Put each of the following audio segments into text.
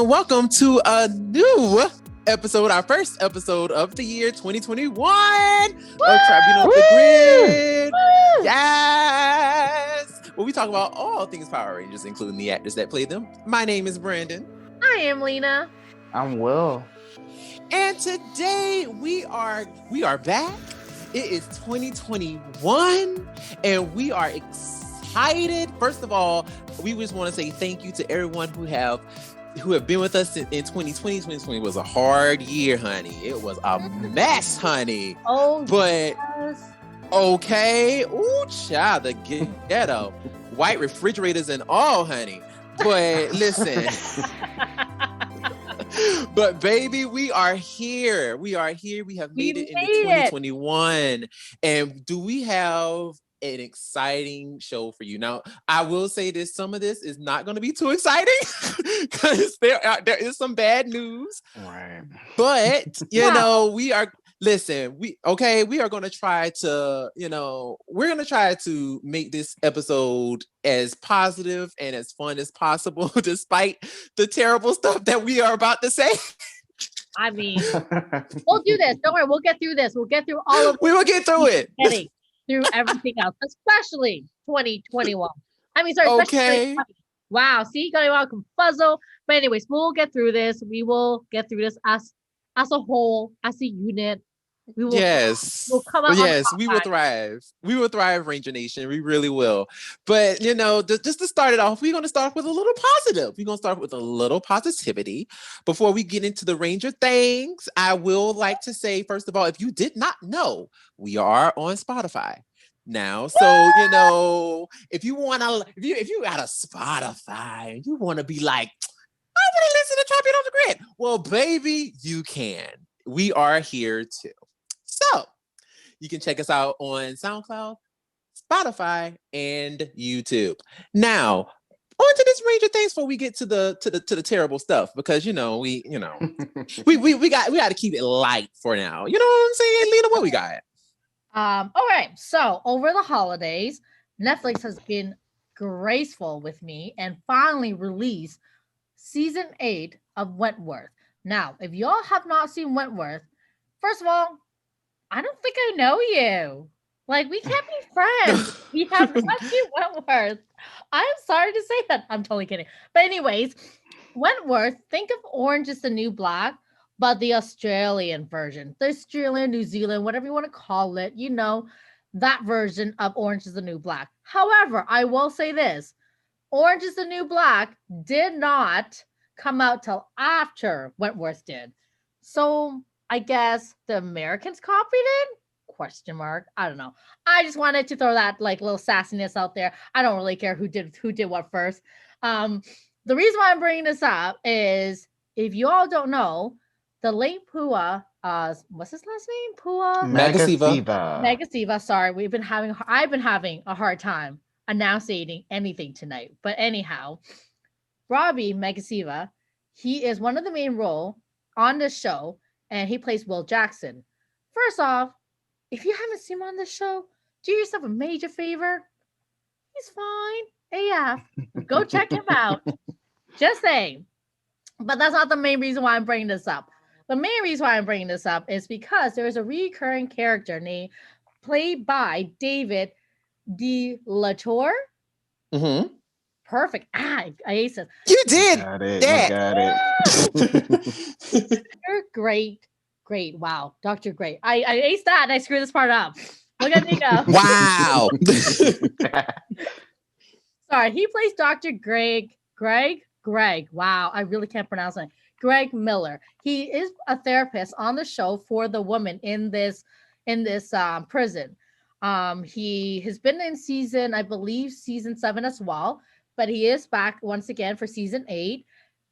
everyone. Welcome to a new episode, our first episode of the year 2021 of Tribunal of the Grid. Woo! Yes! Where we talk about all things Power Rangers, including the actors that played them. My name is Brandon. I am Lena. I'm Will. And today we are back. It is 2021 and we are excited. First of all, we just want to say thank you to everyone who have been with us in 2020. 2020 was a hard year, honey. It was a mess, honey. Oh, but yes. Okay. Ooh, child, the ghetto. White refrigerators and all, honey. But listen. But baby, we are here. We are here. We have made it into 2021. And do we have an exciting show for you? Now, I will say this, some of this is not going to be too exciting because there is some bad news. Right. But, we are going to try to, we're going to try to make this episode as positive and as fun as possible, despite the terrible stuff that we are about to say. I mean, we'll do this. Don't worry. We'll get through this. We'll get through all of it. We will get through it. Getting through everything else, especially 2021. I mean, sorry, okay. Wow. See, got a confuzzle. But anyways, we'll get through this. We will get through this as a whole, as a unit. We will, we'll come out. Yes, we will thrive. We will thrive, Ranger Nation. We really will. But, just to start it off, we're going to start with a little positive. We're going to start with a little positivity. Before we get into the Ranger Thangs, I will like to say, first of all, if you did not know, we are on Spotify now. So, if you got a Spotify and you want to be like, I want to listen to Tribunal of the Grid. Well, baby, you can. We are here too. So you can check us out on SoundCloud, Spotify, and YouTube. Now, on to this Ranger Thangs before we get to the terrible stuff, because we got to keep it light for now. You know what I'm saying, Lena? What we got? All right. So over the holidays, Netflix has been graceful with me and finally released season 8 of Wentworth. Now, if y'all have not seen Wentworth, first of all, I don't think I know you. Like, we can't be friends. We have not seen Wentworth. I'm sorry to say that. I'm totally kidding. But anyways, Wentworth, think of Orange is the New Black, but the Australian version. The Australian, New Zealand, whatever you want to call it, that version of Orange is the New Black. However, I will say this. Orange is the New Black did not come out till after Wentworth did. So I guess the Americans copied it? ? I don't know. I just wanted to throw that little sassiness out there. I don't really care who did what first. The reason why I'm bringing this up is, if you all don't know, the late Pua, what's his last name? Pua Magasiva. Sorry, I've been having a hard time announcing anything tonight. But anyhow, Robbie Magasiva, he is one of the main role on this show, and he plays Will Jackson. First off, if you haven't seen him on this show, do yourself a major favor. He's fine. AF. Go check him out. Just saying. But that's not the main reason why I'm bringing this up. The main reason why I'm bringing this up is because there is a recurring character played by David De La Tour. Mm-hmm. Perfect. I aced it. You did. You got it. You're great. Wow. Dr. Great. I aced that and I screwed this part up. Look at me go. Wow. Sorry. He plays Dr. Greg. Wow. I really can't pronounce it. Greg Miller. He is a therapist on the show for the woman in this prison. He has been in season 7 as well. But he is back once again for season 8,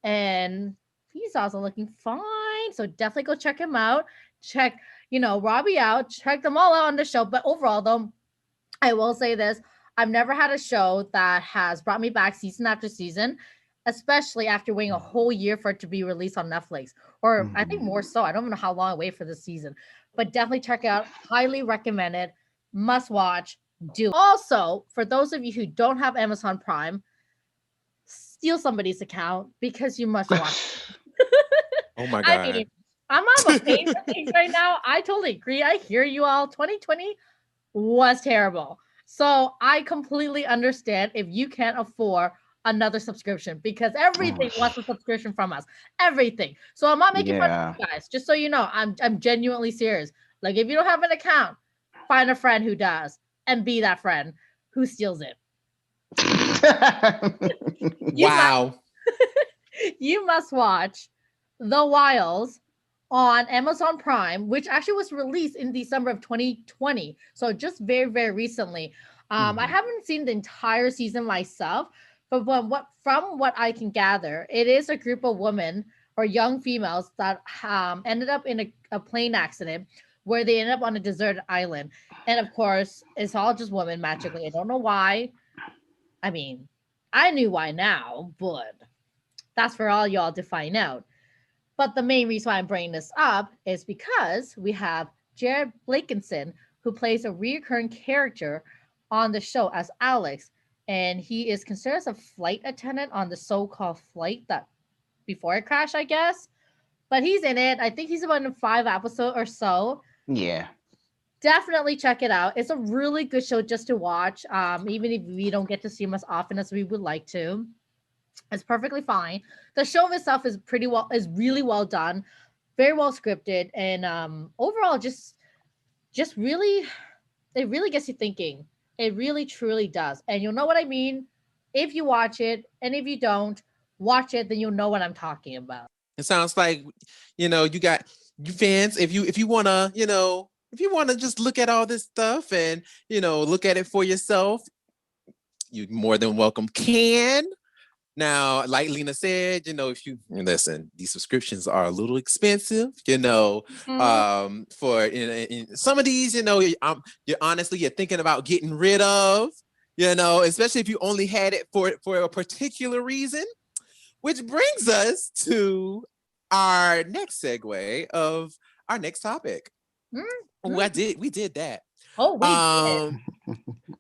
and he's also looking fine. So definitely go check him out. Check, Robbie out. Check them all out on the show. But overall, though, I will say this: I've never had a show that has brought me back season after season, especially after waiting a whole year for it to be released on Netflix, or I think more so. I don't know how long I wait for this season, but definitely check it out. Highly recommend it. Must watch. Do also, for those of you who don't have Amazon Prime, steal somebody's account because you must watch. Oh my I god. mean, I'm on a pay for things right now. I totally agree. I hear you all. 2020 was terrible. So I completely understand if you can't afford another subscription because everything was a subscription from us. Everything. So I'm not making fun of you guys. Just so you know, I'm genuinely serious. Like if you don't have an account, find a friend who does and be that friend who steals it. Wow. You must watch The Wilds on Amazon Prime, which actually was released in December of 2020. So just very, very recently. I haven't seen the entire season myself, but from what I can gather, it is a group of women or young females that ended up in a plane accident where they ended up on a deserted island. And of course, it's all just women magically. I don't know why. I mean, I knew why now, but that's for all y'all to find out. But the main reason why I'm bringing this up is because we have Jared Blakiston, who plays a recurring character on the show as Alex, and he is considered as a flight attendant on the so-called flight that before it crashed, I guess. But he's in it. I think he's about in 5 episodes or so. Yeah. Definitely check it out. It's a really good show just to watch. Even if we don't get to see him as often as we would like to. It's perfectly fine. The show itself is really well done, very well scripted, and overall just really it really gets you thinking. It really truly does. And you'll know what I mean if you watch it, and if you don't watch it, then you'll know what I'm talking about. It sounds like, you got you fans, if you wanna, if you wanna just look at all this stuff and, look at it for yourself, you more than welcome can. Now, like Lena said, if you listen, these subscriptions are a little expensive, for in some of these, you're honestly, you're thinking about getting rid of, especially if you only had it for a particular reason, which brings us to our next segue of our next topic. Mm-hmm. We did that. Oh, we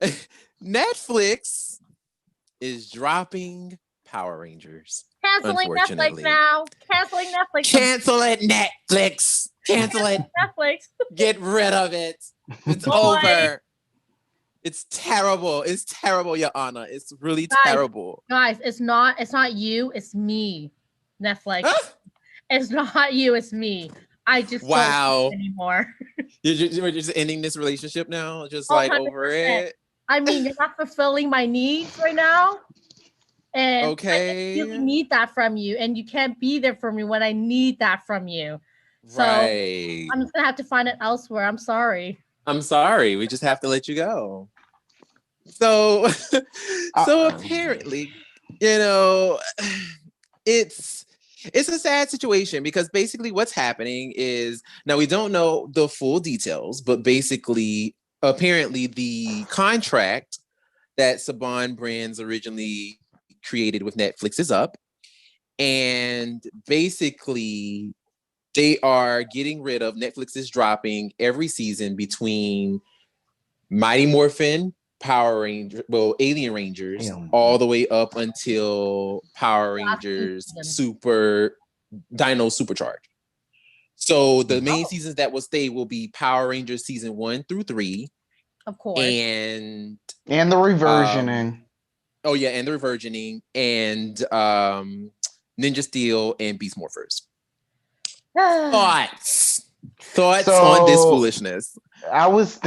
did. Netflix is dropping Power Rangers. Canceling Netflix now. Canceling Netflix. Cancel it, Netflix. Cancel it. Netflix. Get rid of it. It's over. It's terrible. It's terrible, Your Honor. It's really terrible. Guys, it's not you, it's me. Netflix. It's not you, it's me. I just don't anymore. You're just ending this relationship now? Just like 100%. Over it? I mean, you're not fulfilling my needs right now. And okay. I really need that from you. And you can't be there for me when I need that from you. So I'm just gonna have to find it elsewhere. I'm sorry. We just have to let you go. So apparently, it's a sad situation because basically what's happening is, now we don't know the full details, but basically, apparently the contract that Saban Brands originally created with Netflix is up. And basically they are getting rid of, Netflix is dropping every season between Mighty Morphin, Power Rangers, Alien Rangers, all the way up until Power Rangers Super Dino Supercharge. So the main seasons that will stay will be Power Rangers season 1 through 3. Of course. And the reversioning. And the reversioning, and Ninja Steel and Beast Morphers. Thoughts on this foolishness? I was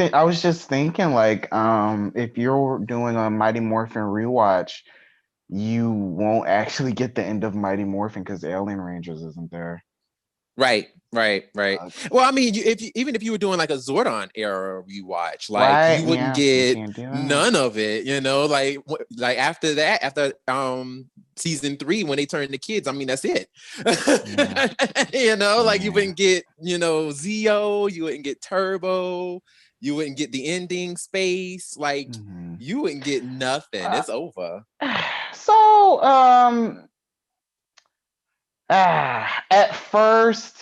just thinking, like, if you're doing a Mighty Morphin rewatch, you won't actually get the end of Mighty Morphin because Alien Rangers isn't there. Right. Well, I mean, even if you were doing like a Zordon era rewatch, like you wouldn't get none of it, like after that, after season 3, when they turn to kids, I mean, that's it. Like you wouldn't get, Zeo, you wouldn't get Turbo, you wouldn't get the ending space, like you wouldn't get nothing. It's over. So, at first,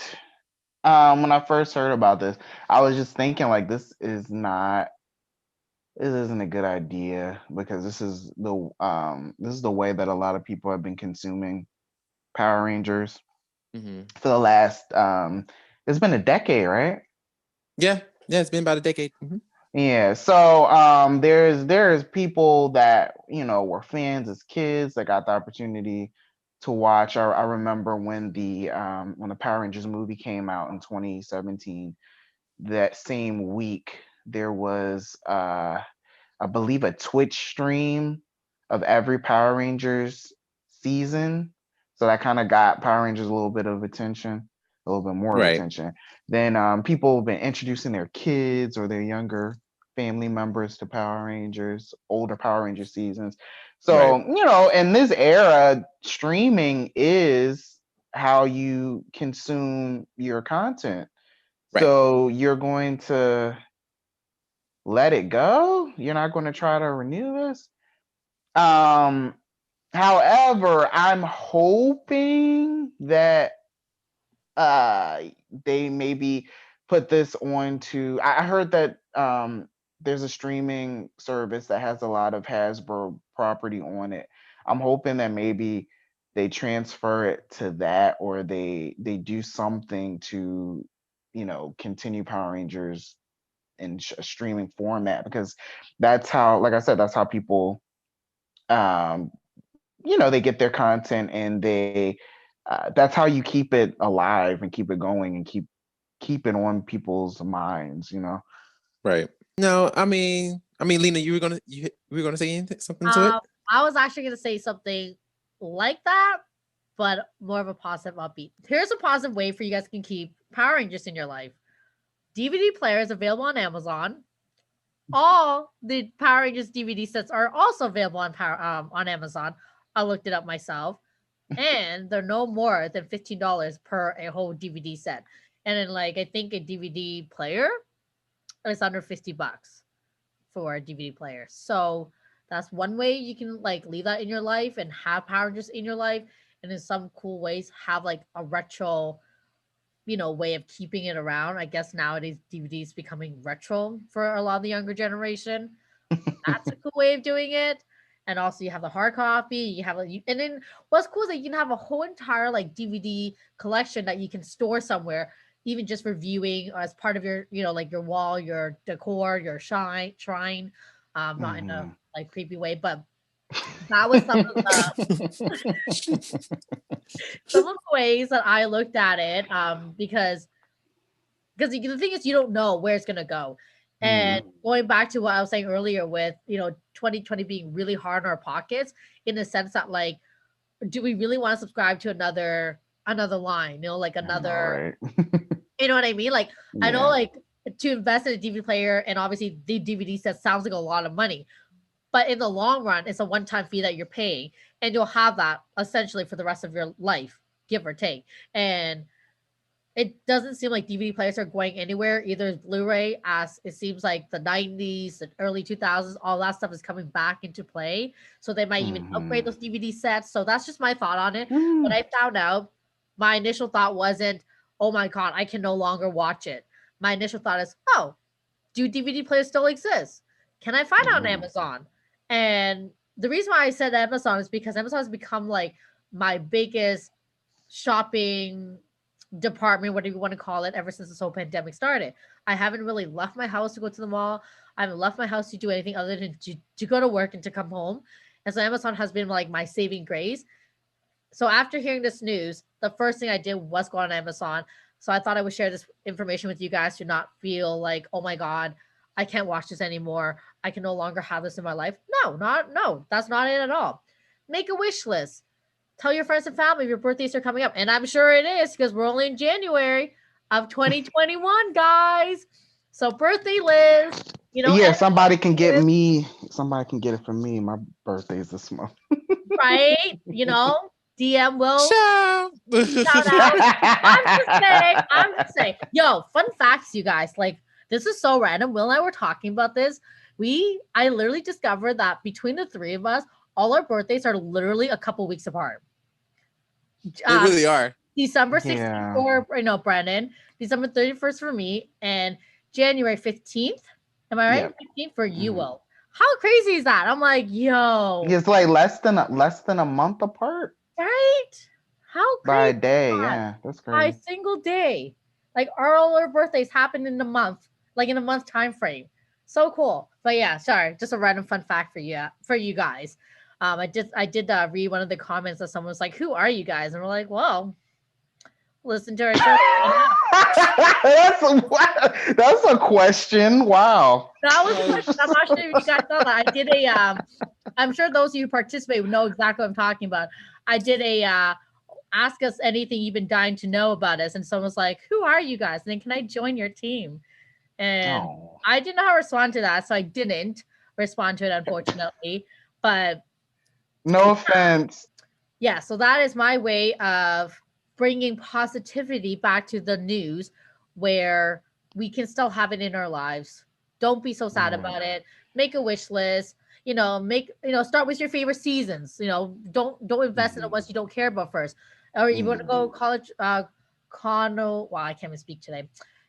when I first heard about this, I was just thinking, like, this is not this isn't a good idea because this is the way that a lot of people have been consuming Power Rangers Mm-hmm. for the last it's been a decade, right? Yeah, it's been about a decade. Mm-hmm. Yeah, so there's people that were fans as kids that got the opportunity to watch. I remember when the Power Rangers movie came out in 2017. That same week there was I believe a Twitch stream of every Power Rangers season. So that kind of got Power Rangers a little bit of attention, a little bit more of Right. attention. Then people have been introducing their kids or their younger family members to Power Rangers, older Power Ranger seasons. So, Right. in this era, streaming is how you consume your content. Right. So you're going to let it go? You're not going to try to renew this? Um, However, I'm hoping that uh they maybe put this on to I heard that there's a streaming service that has a lot of Hasbro property on it. I'm hoping that maybe they transfer it to that or they do something to continue Power Rangers in a streaming format because that's how, like I said, that's how people um they get their content and they that's how you keep it alive and keep it going and keep it on people's minds. Right. No, I mean, Lena, you were gonna say something to it? I was actually gonna say something like that, but more of a positive upbeat. Here's a positive way for you guys can keep Power Rangers in your life. DVD players available on Amazon. All the Power Rangers DVD sets are also available on Amazon. I looked it up myself, and they're no more than $15 per a whole DVD set. And then, like, I think a DVD player is under $50 for a DVD player. So that's one way you can like leave that in your life and have Power Rangers in your life, and in some cool ways have like a retro way of keeping it around. I guess nowadays DVDs becoming retro for a lot of the younger generation. That's a cool way of doing it. And also you have the hard copy, and then what's cool is that you can have a whole entire like DVD collection that you can store somewhere, even just for viewing as part of your, like your wall, your decor, your shrine. Not in a Mhm. like creepy way, but that was some of the ways that I looked at it. Because the thing is you don't know where it's gonna go. And Mhm. going back to what I was saying earlier with 2020 being really hard in our pockets, in the sense that like, do we really want to subscribe to another line, like I know, another, right? you know what I mean? Like I know Yeah. like to invest in a DVD player and obviously the DVD set sounds like a lot of money. But in the long run, it's a one-time fee that you're paying, and you'll have that essentially for the rest of your life, give or take. And it doesn't seem like DVD players are going anywhere. Either Blu-ray, as it seems like the 90s, the early 2000s, all that stuff is coming back into play. So they might even upgrade Mhm. those DVD sets. So that's just my thought on it. When Mm. I found out, my initial thought wasn't, oh my God, I can no longer watch it. My initial thought is, oh, do DVD players still exist? Can I find it on Mm. Amazon? And the reason why I said Amazon is because Amazon has become like my biggest shopping department, whatever you want to call it, ever since this whole pandemic started. I haven't really left my house to go to the mall. I haven't left my house to do anything other than to go to work and to come home. And so Amazon has been like my saving grace. So after hearing this news, the first thing I did was go on Amazon. So I thought I would share this information with you guys to not feel like, oh my God, I can't watch this anymore. I can no longer have this in my life. No, that's not it at all. Make a wish list. Tell your friends and family if your birthdays are coming up. And I'm sure it is because we're only in January of 2021, guys. So birthday list, Yeah, and somebody can get it for me. My birthday's this month. right, DM will Ciao. shout out. I'm just saying. Yo, fun facts, you guys. Like, this is so random. Will and I were talking about this. I literally discovered that between the three of us, all our birthdays are literally a couple weeks apart. They really are. December 16th Yeah. for Brennan, December 31st for me, and January 15th. Am I right? Yep. 15th for you, Mhm. Will. How crazy is that? I'm like, yo, It's like less than a month apart right? How by crazy a is day. that? Yeah, that's By a crazy. single day. Like all our birthdays happen in a month, like in a month time frame. So cool. But yeah, sorry, just a random fun fact for you guys. I did read one of the comments that someone was like, "Who are you guys?" And we're like, "Well, listen to our show." That's a question. Wow. That was a question. I'm not sure if you guys saw that. I did a I'm sure those of you who participate know exactly what I'm talking about. I did a ask us anything you've been dying to know about us, and someone's like, "Who are you guys?" And then can I join your team? And Oh. I didn't know how to respond to that, so I didn't respond to it, unfortunately. But No offense. yeah, so that is my way of bringing positivity back to the news where we can still have it in our lives. Don't be so sad Right. about it. Make a wish list. Start with your favorite seasons. Don't invest in the Mhm. ones you don't care about first. Or if you want to go Mhm. college well, I can't even speak today.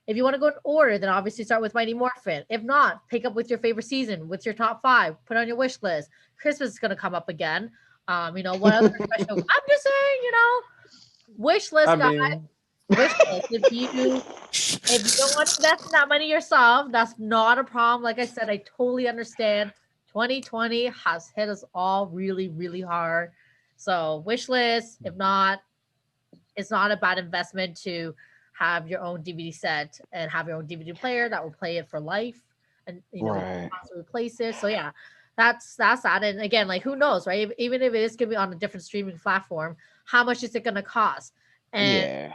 If you want to go in order, then obviously start with Mighty Morphin. If not, pick up with your favorite season, with your top five, put on your wish list. Christmas is gonna come up again. What other special? I'm just saying, wish I list, guys. mean, Wish list. If you don't want to invest in that money yourself, that's not a problem. Like I said, I totally understand. 2020 has hit us all really, really hard. So wish list. If not, it's not a bad investment to have your own DVD set and have your own DVD player that will play it for life, and Right. possibly replace it. So yeah, that's that. And again, like who knows, right? Even if it is gonna be on a different streaming platform, how much is it gonna cost? And Yeah.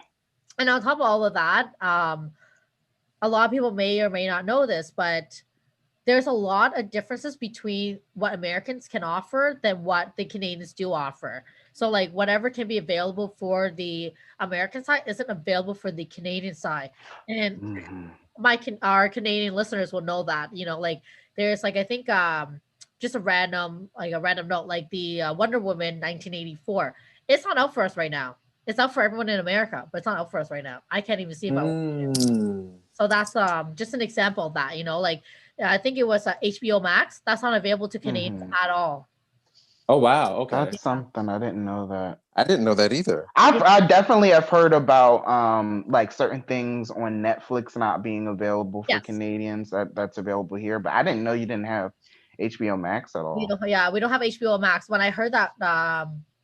and on top of all of that, a lot of people may or may not know this, but there's a lot of differences between what Americans can offer than what the Canadians do offer. So like whatever can be available for the American side isn't available for the Canadian side. And Mhm. our Canadian listeners will know that, like there's like I think just a random note like the Wonder Woman 1984. It's not out for us right now. It's out for everyone in America, but it's not out for us right now. I can't even see if I want to. mm. So that's just an example of that, like I think it was HBO Max. That's not available to Canadians Mhm. at all. Oh wow, okay. That's something I didn't know that. I didn't know that either. I definitely have heard about like certain things on Netflix not being available for Yes. Canadians that's available here, but I didn't know you didn't have HBO Max at We all. don't, yeah, we don't have HBO Max. When I heard that,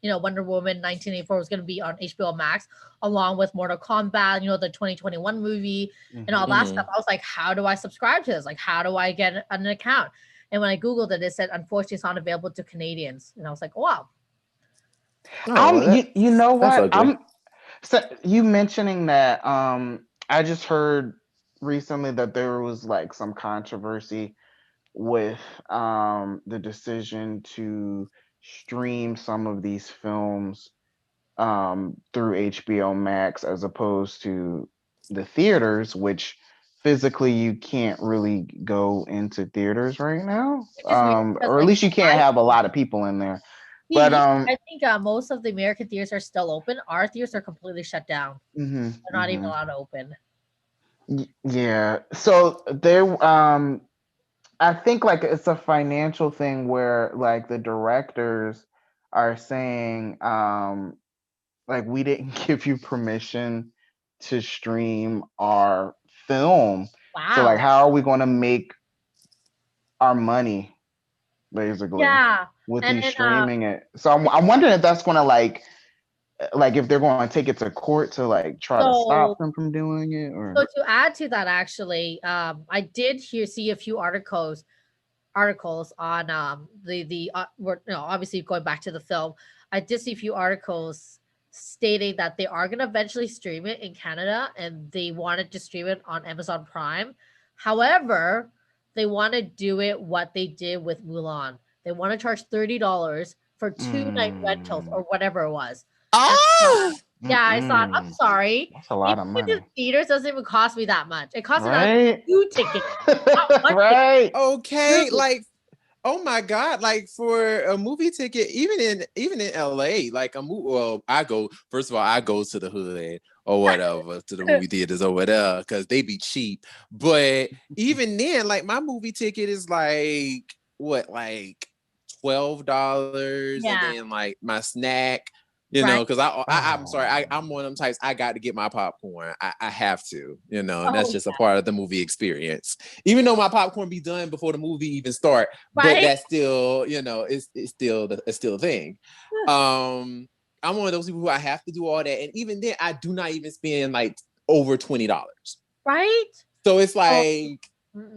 Wonder Woman 1984 was going to be on HBO Max along with Mortal Kombat, the 2021 movie and all Mhm. that Mhm. stuff, I was like, how do I subscribe to this? Like, how do I get an account? And when I Googled it, it said, unfortunately, it's not available to Canadians. And I was like, oh, wow. Oh, well, You know that's what? ugly. So you mentioning that I just heard recently that there was like some controversy with the decision to stream some of these films through HBO Max as opposed to the theaters, which physically you can't really go into theaters right now. Which is weird because, Or at like, least you can't have a lot of people in there. But I think most of the American theaters are still open. Our theaters are completely shut down. mhm, They're not even mhm. allowed to open. Yeah. So there I think like it's a financial thing where like the directors are saying like we didn't give you permission to stream our film. So like Wow. how are we going to make our money basically Yeah. with And you then streaming it? So I'm wondering if that's going to like if they're going to take it to court to like try to so stop them from doing it so or to add to that, actually, I did see a few articles on obviously going back to the film. I did see a few articles stating that they are going to eventually stream it in Canada and they wanted to stream it on Amazon Prime. However, they want to do it what they did with Mulan. They want to charge $30 for 2 night rentals mm, or whatever it was. And Ah, yeah, I thought, I'm mm-mm. sorry. That's a Being lot of in the money. theaters doesn't even cost me that much. It costs me that Right? 2 tickets, not one ticket. Right. okay. Two. Like, oh my God! Like for a movie ticket, even in LA, like a movie. Well, I go first of all. I go to the hood or whatever to the movie theaters over there because they be cheap. But even then, like my movie ticket is like what, like $12, and then like my snack, you know, because I'm sorry, I'm one of them types. I got to get my popcorn. I have to, you know, and that's just a part of the movie experience. Even though my popcorn be done before the movie even start, but that's still, you know, it's still a thing. I'm one of those people who I have to do all that, and even then, I do not even spend like over $20. Right. So it's like,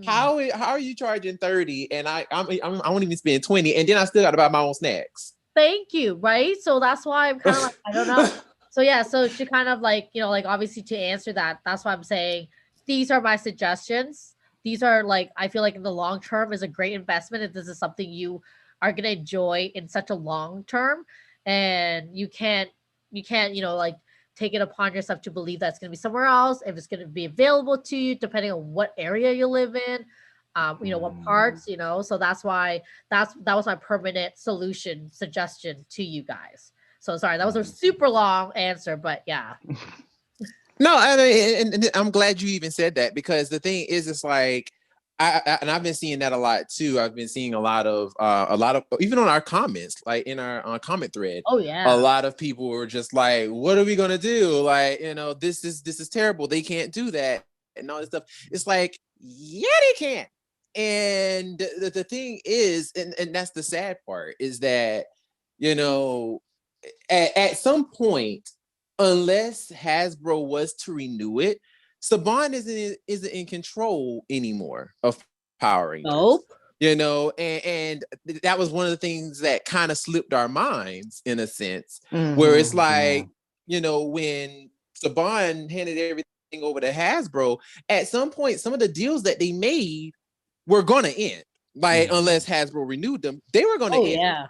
how are you charging 30 and I won't even spend 20, and then I still got to buy my own snacks. Thank you. Right. So that's why I'm kind of like, I don't know. So yeah, so to kind of like, you know, like obviously to answer that, that's why I'm saying these are my suggestions. These are like, I feel like in the long term is a great investment if this is something you are going to enjoy in such a long term, and you can't, you know, like take it upon yourself to believe that it's going to be somewhere else, if it's going to be available to you, depending on what area you live in, you know, what parts, you know. So that's why that was my permanent suggestion to you guys. So sorry, that was a super long answer, but yeah. No, I mean, and I'm glad you even said that, because the thing is, it's like, and I've been seeing that a lot too. I've been seeing a lot of even on our comments, like in our comment thread. Oh yeah, a lot of people were just like, "What are we gonna do? Like, you know, this is terrible. They can't do that and all this stuff." It's like, yeah, they can. And the thing is, and that's the sad part, is that, you know, at some point, unless Hasbro was to renew it, Saban isn't in control anymore of Power Rangers. Nope. You know, and that was one of the things that kind of slipped our minds in a sense, where it's like, you know, when Saban handed everything over to Hasbro, at some point, some of the deals that they made were going to end. Like, unless Hasbro renewed them, they were going to end. Yeah.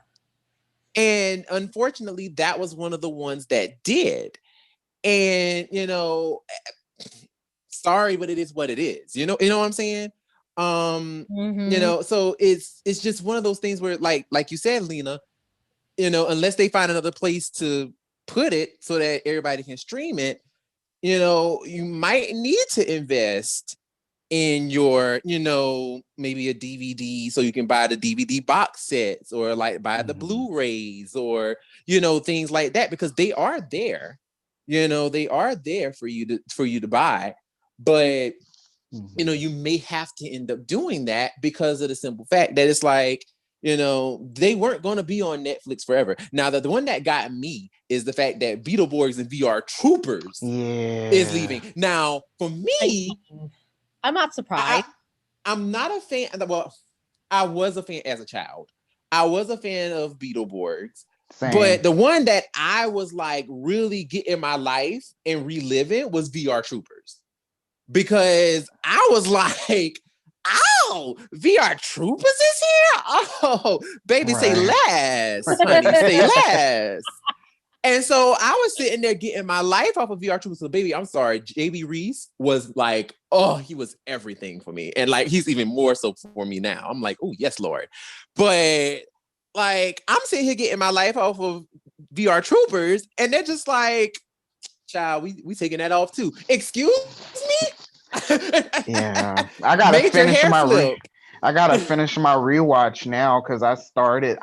And unfortunately, that was one of the ones that did. And, you know, sorry, but it is what it is. You know what I'm saying? You know, so it's just one of those things where, like you said, Lena, you know, unless they find another place to put it so that everybody can stream it, you know, you might need to invest in your, you know, maybe a DVD so you can buy the DVD box sets, or like buy the Blu-rays, or, you know, things like that, because they are there. You know, they are there for you to buy, but you know, you may have to end up doing that because of the simple fact that it's like, you know, they weren't going to be on Netflix forever. Now, the one that got me is the fact that Beetleborgs and VR Troopers is leaving. Now, for me, I'm not surprised. I'm not a fan. Well, I was a fan as a child. I was a fan of Beetleborgs. But the one that I was like really getting my life and reliving was VR Troopers. Because I was like, oh, VR Troopers is here? Oh, baby, say less, honey, say less. And so I was sitting there getting my life off of VR Troopers. So, baby, I'm sorry, JB Reese was like, oh, he was everything for me. And like, he's even more so for me now. I'm like, oh, yes, Lord. But like, I'm sitting here getting my life off of VR Troopers, and they're just like, child, we taking that off too. Excuse me? Yeah, I gotta finish my rewatch now, because I started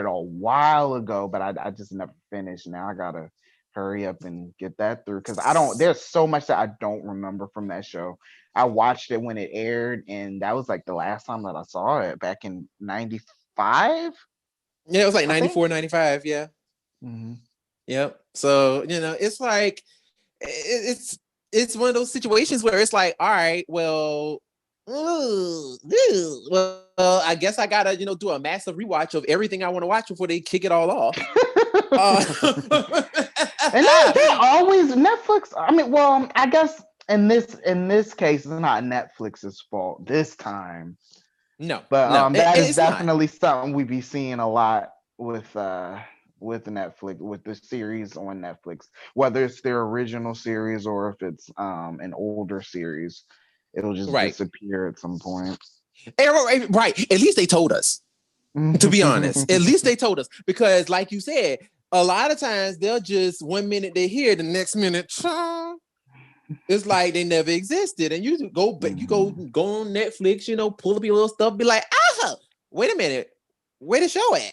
a while ago, but I just never finished. Now I gotta hurry up and get that through, because there's so much that I don't remember from that show. I watched it when it aired, and that was like the last time that I saw it, back in 95. Yeah, it was like 94, 95. Yeah. Yep. So, you know, it's like, it's one of those situations where it's like, all right, well, I guess I gotta, you know, do a massive rewatch of everything I want to watch before they kick it all off. And they always Netflix. I mean, well, I guess in this case, it's not Netflix's fault this time. No, but that is definitely something we be seeing a lot with Netflix, with the series on Netflix, whether it's their original series or if it's an older series, it'll just disappear at some point. Right. At least they told us. To be honest, at least they told us, because like you said, a lot of times they'll just, one minute they're here, the next minute, it's like they never existed. And you go on Netflix, you know, pull up your little stuff, be like, wait a minute, where the show at?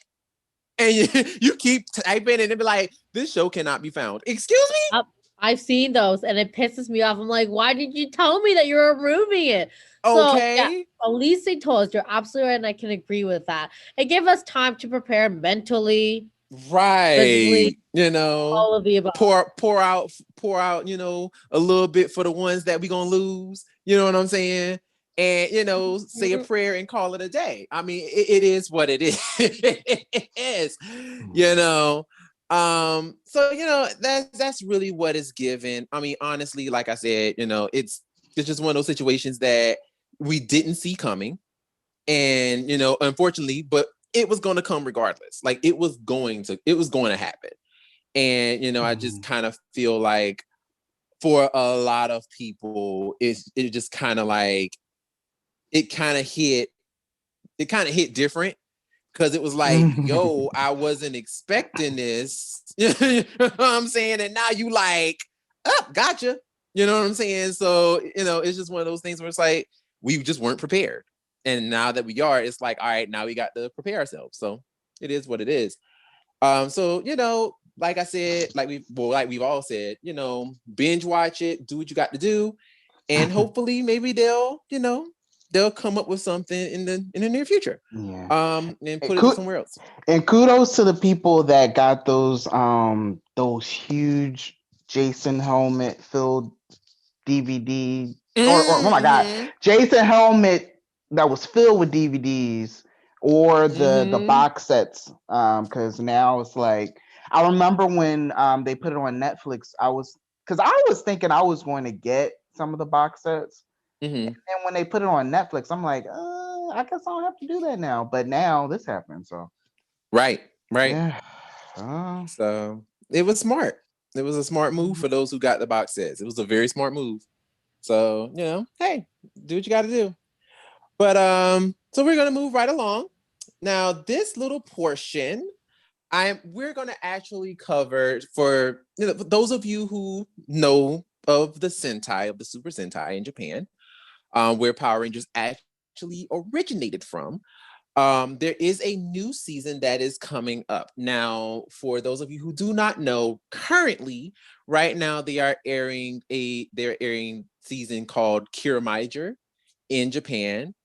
And you keep typing and it be like, this show cannot be found. Excuse me? I've seen those and it pisses me off. I'm like, why did you tell me that you're removing it? So yeah, Okay. at least they told us. You're absolutely right, and I can agree with that. It gave us time to prepare mentally, Right. physically, You know, all of the above. pour out, you know, a little bit for the ones that we gonna lose. You know what I'm saying? And you know, say a prayer and call it a day. I mean, it is what it is. It is, you know. So you know, that's really what is given. I mean, honestly, like I said, you know, it's just one of those situations that we didn't see coming. And you know, unfortunately, but it was going to come regardless. Like it was going to happen. And you know, I just kind of feel like for a lot of people, it just kind of like it kind of hit different because it was like, yo, I wasn't expecting this. You know what I'm saying? And now you like, oh, gotcha. You know what I'm saying? So, you know, it's just one of those things where it's like, we just weren't prepared. And now that we are, it's like, all right, now we got to prepare ourselves. So it is what it is. So, you know, like I said, like we've all said, you know, binge watch it, do what you got to do. And hopefully maybe they'll come up with something in the near future. Yeah. And put it somewhere else. And kudos to the people that got those huge Jason helmet filled DVD or oh my god, Jason helmet that was filled with DVDs or the box sets. Because now it's like I remember when they put it on Netflix, I was thinking I was going to get some of the box sets. And when they put it on Netflix, I'm like, I guess I don't have to do that now. But now this happened, so right. yeah. So it was smart. It was a smart move for those who got the box sets. It was a very smart move. So you know, hey, do what you got to do. But so we're gonna move right along. Now, this little portion, we're gonna actually cover for those of you who know of the Sentai, of the Super Sentai in Japan, where Power Rangers actually originated from. There is a new season that is coming up. Now, for those of you who do not know, currently, right now, they're airing season called Kiramager in Japan,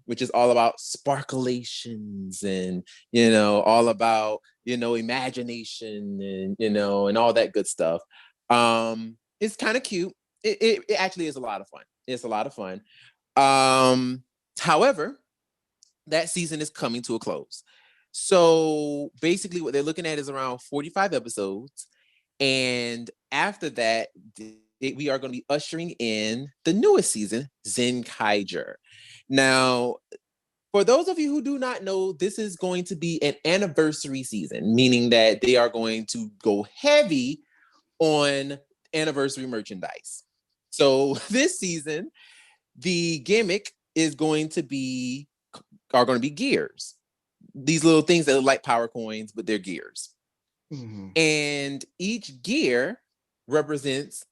which is all about sparkulations and, you know, all about, you know, imagination and, you know, and all that good stuff. It's kind of cute. It actually is a lot of fun. It's a lot of fun. However, that season is coming to a close. So basically what they're looking at is around 45 episodes. And after that, we are going to be ushering in the newest season, Zebkaiger. Now, for those of you who do not know, this is going to be an anniversary season, meaning that they are going to go heavy on anniversary merchandise. So this season, the gimmick are going to be gears. These little things that look like power coins, but they're gears. And each gear represents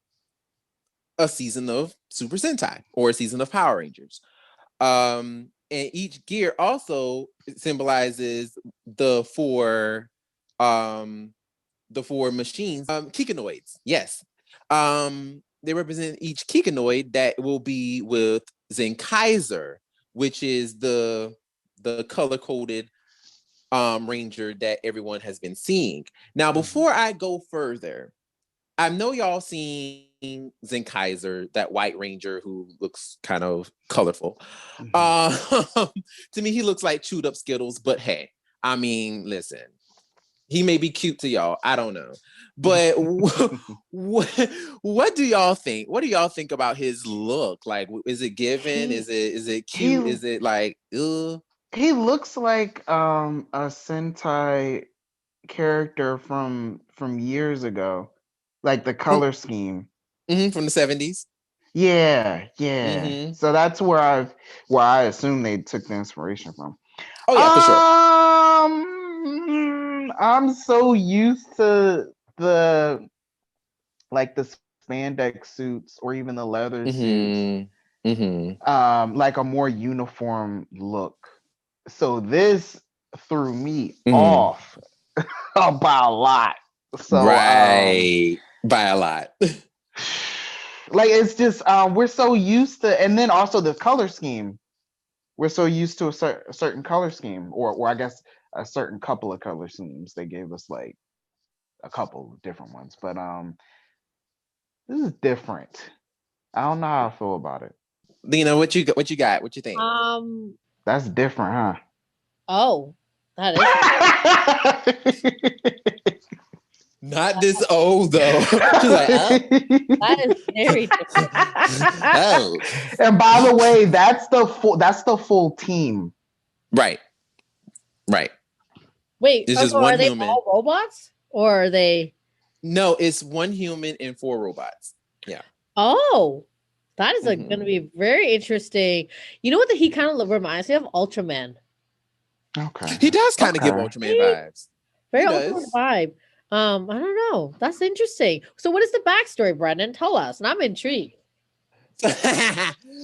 a season of Super Sentai or a season of Power Rangers. And each gear also symbolizes the four machines, Kikanoids. Yes. They represent each Kikanoid that will be with Zebkaiger, which is the color-coded Ranger that everyone has been seeing. Now, before I go further, I know y'all seen Zebkaiger, that white Ranger who looks kind of colorful. To me, he looks like chewed up Skittles, but hey, I mean, listen, he may be cute to y'all. I don't know. But what do y'all think? What do y'all think about his look? Like, is it given? Is it cute? Is it like, ugh? He looks like a Sentai character from years ago, like the color scheme. From the 70s. Yeah. So that's where I assume they took the inspiration from. Oh yeah, for sure. I'm so used to the spandex suits or even the leather suits. Like a more uniform look. So this threw me Mhm. off by a lot. So Right. By a lot. like it's just we're so used to, and then also the color scheme. We're so used to a certain color scheme, or I guess a certain couple of color schemes. They gave us like a couple of different ones, but this is different. I don't know how I feel about it. Lena, what you got? What you got? What you think? That's different, Oh, that is. huh? Not this old though. She's like, oh, That is very different. oh. And by the way, that's the full team. Right. Right. Wait, It's just so are one they human. all robots? Or are they? No, it's one human and 4 robots. Yeah. Oh, that is Mhm. going to be very interesting. You know what he kind of reminds me of? Ultraman. Okay. He does kind of give Okay. Ultraman vibes. Very He Ultraman does. vibe. I don't know. That's interesting. So what is the backstory, Brennan? Tell us. And I'm intrigued.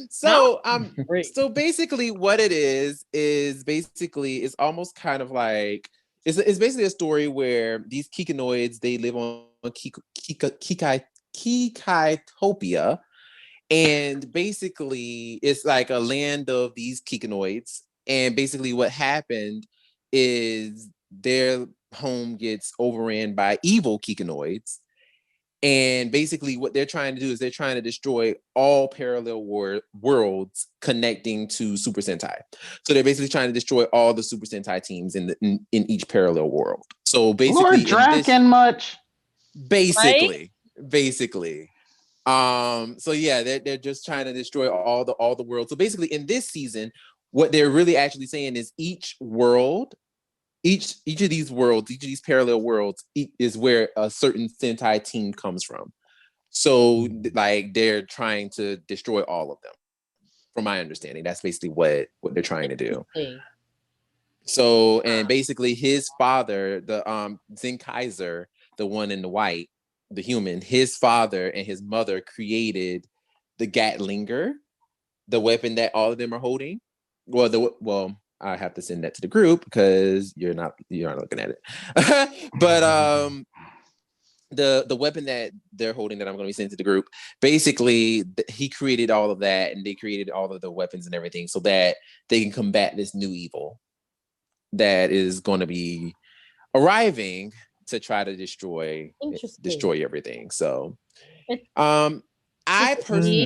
So Great. so basically what it is basically it's almost kind of like it's basically a story where these Kikinoids they live on Kikaitopia, and basically it's like a land of these Kikinoids, and basically what happened is their home gets overran by evil Kikinoids. And basically, what they're trying to do is they're trying to destroy all parallel worlds connecting to Super Sentai. So they're basically trying to destroy all the Super Sentai teams in each parallel world. So basically, Lord Draken much. basically. So yeah, they're just trying to destroy all the worlds. So basically, in this season, what they're really actually saying is each world each of these worlds, each of these parallel worlds is where a certain Sentai team comes from. So like they're trying to destroy all of them. From my understanding, that's basically what they're trying to do. So, and basically his father, the Zenkaiser, the one in the white, the human, his father and his mother created the Gatlinger, the weapon that all of them are holding. Well, I have to send that to the group because you're not looking at it. But the weapon that they're holding that I'm going to be sending to the group, basically he created all of that, and they created all of the weapons and everything so that they can combat this new evil that is going to be arriving to try to destroy everything. So I personally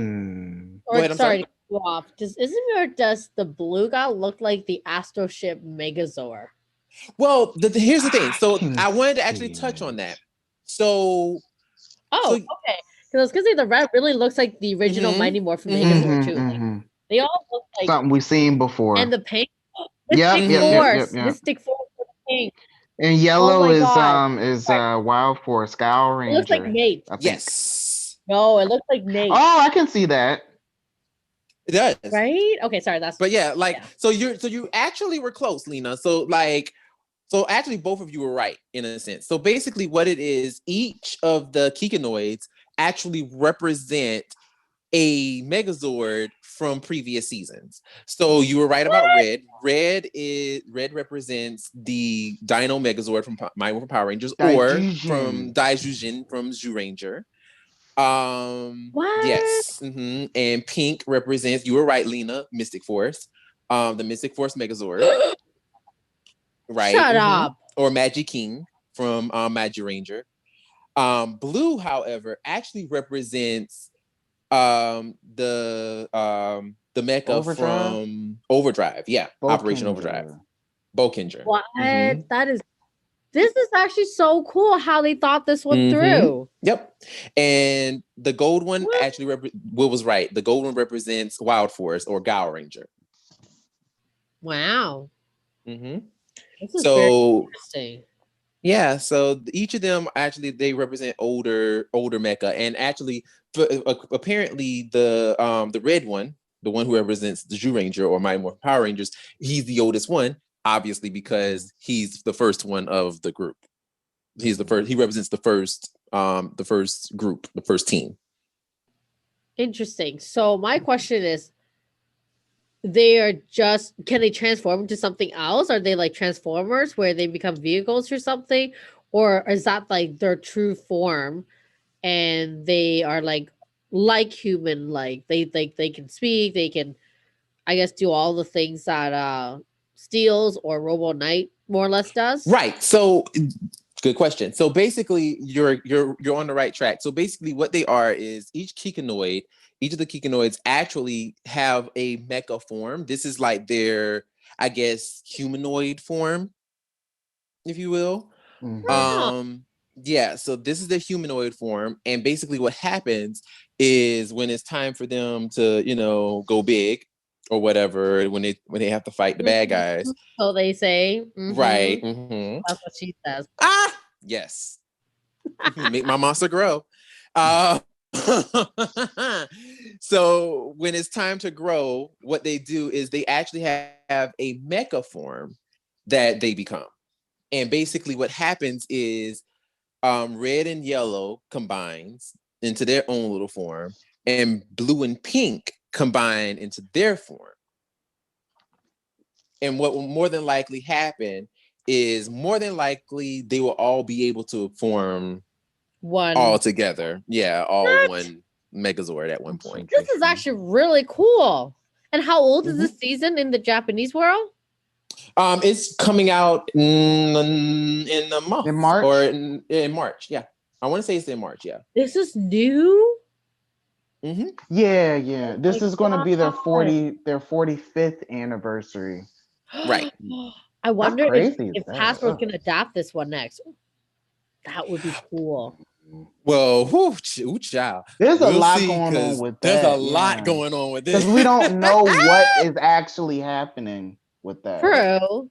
go ahead, I'm sorry. Off. Does the blue guy look like the Astro ship Megazord? Well, here's the thing. So I wanted to actually touch on that. So okay. Because I was gonna say the red really looks like the original Mighty Morphin Megazord too. Like, they all look like something we've seen before. And the pink, Yep. Mystic Force with pink. And yellow is Wild Force Scowl Ranger. It looks like Nate. Yes. No, it looks like Nate. Oh, I can see that. It does. Right? Okay, sorry, but yeah, like so you actually were close, Lena. So actually both of you were right in a sense. So basically what it is, each of the Kikinoids actually represent a Megazord from previous seasons. So you were right about red. Red represents the Dino Megazord from My Morphin Power Rangers, or from Daijujin from Zyuranger. Yes. And pink represents, you were right, Lena, Mystic Force. The Mystic Force Megazord. Right. Shut up. Or Magic King from Magic Ranger. Blue, however, actually represents the mecha from Overdrive. Yeah, Operation Overdrive. Bokenger. What? This is actually so cool how they thought this one through. Yep. And the gold one actually Will was right. The gold one represents Wild Force or Gal Ranger. Wow. This is very interesting. Yeah, so each of them actually they represent older mecha, and actually apparently the red one, the one who represents the Zyuranger or Mighty Morphin Power Rangers, he's the oldest one, obviously because he's the first one of the group. He's the first. He represents the first group, the first team. Interesting. So my question is they are just, can they transform into something else? Are they like Transformers where they become vehicles or something? Or is that like their true form and they are like human, like they can speak, they can, I guess, do all the things that Steels or Robo Knight more or less does? Right. So good question. So basically, you're on the right track. So basically, what they are is each of the Kikinoids actually have a mecha form. This is like their, I guess, humanoid form, if you will. Yeah. So this is the humanoid form, and basically, what happens is when it's time for them to, go big or whatever, when they have to fight the bad guys. So they say. Right. That's what she says. Yes. Make my monster grow. So when it's time to grow, what they do is they actually have a mecha form that they become. And basically what happens is red and yellow combines into their own little form, and blue and pink combine into their form. And what will more than likely happen is more than likely they will all be able to form one all together. Yeah, all one Megazord at one point. This is actually really cool. And how old is this season in the Japanese world? It's coming out in a month. In March? Or in March, yeah. I want to say it's in March, yeah. This is new? Yeah. This is going to be their 45th anniversary. Right. I wonder if that. Hasbro can adapt this one next. That would be cool. Well, child. There's a lot going on with that. There's a lot going on with this. Because we don't know what is actually happening with that. True.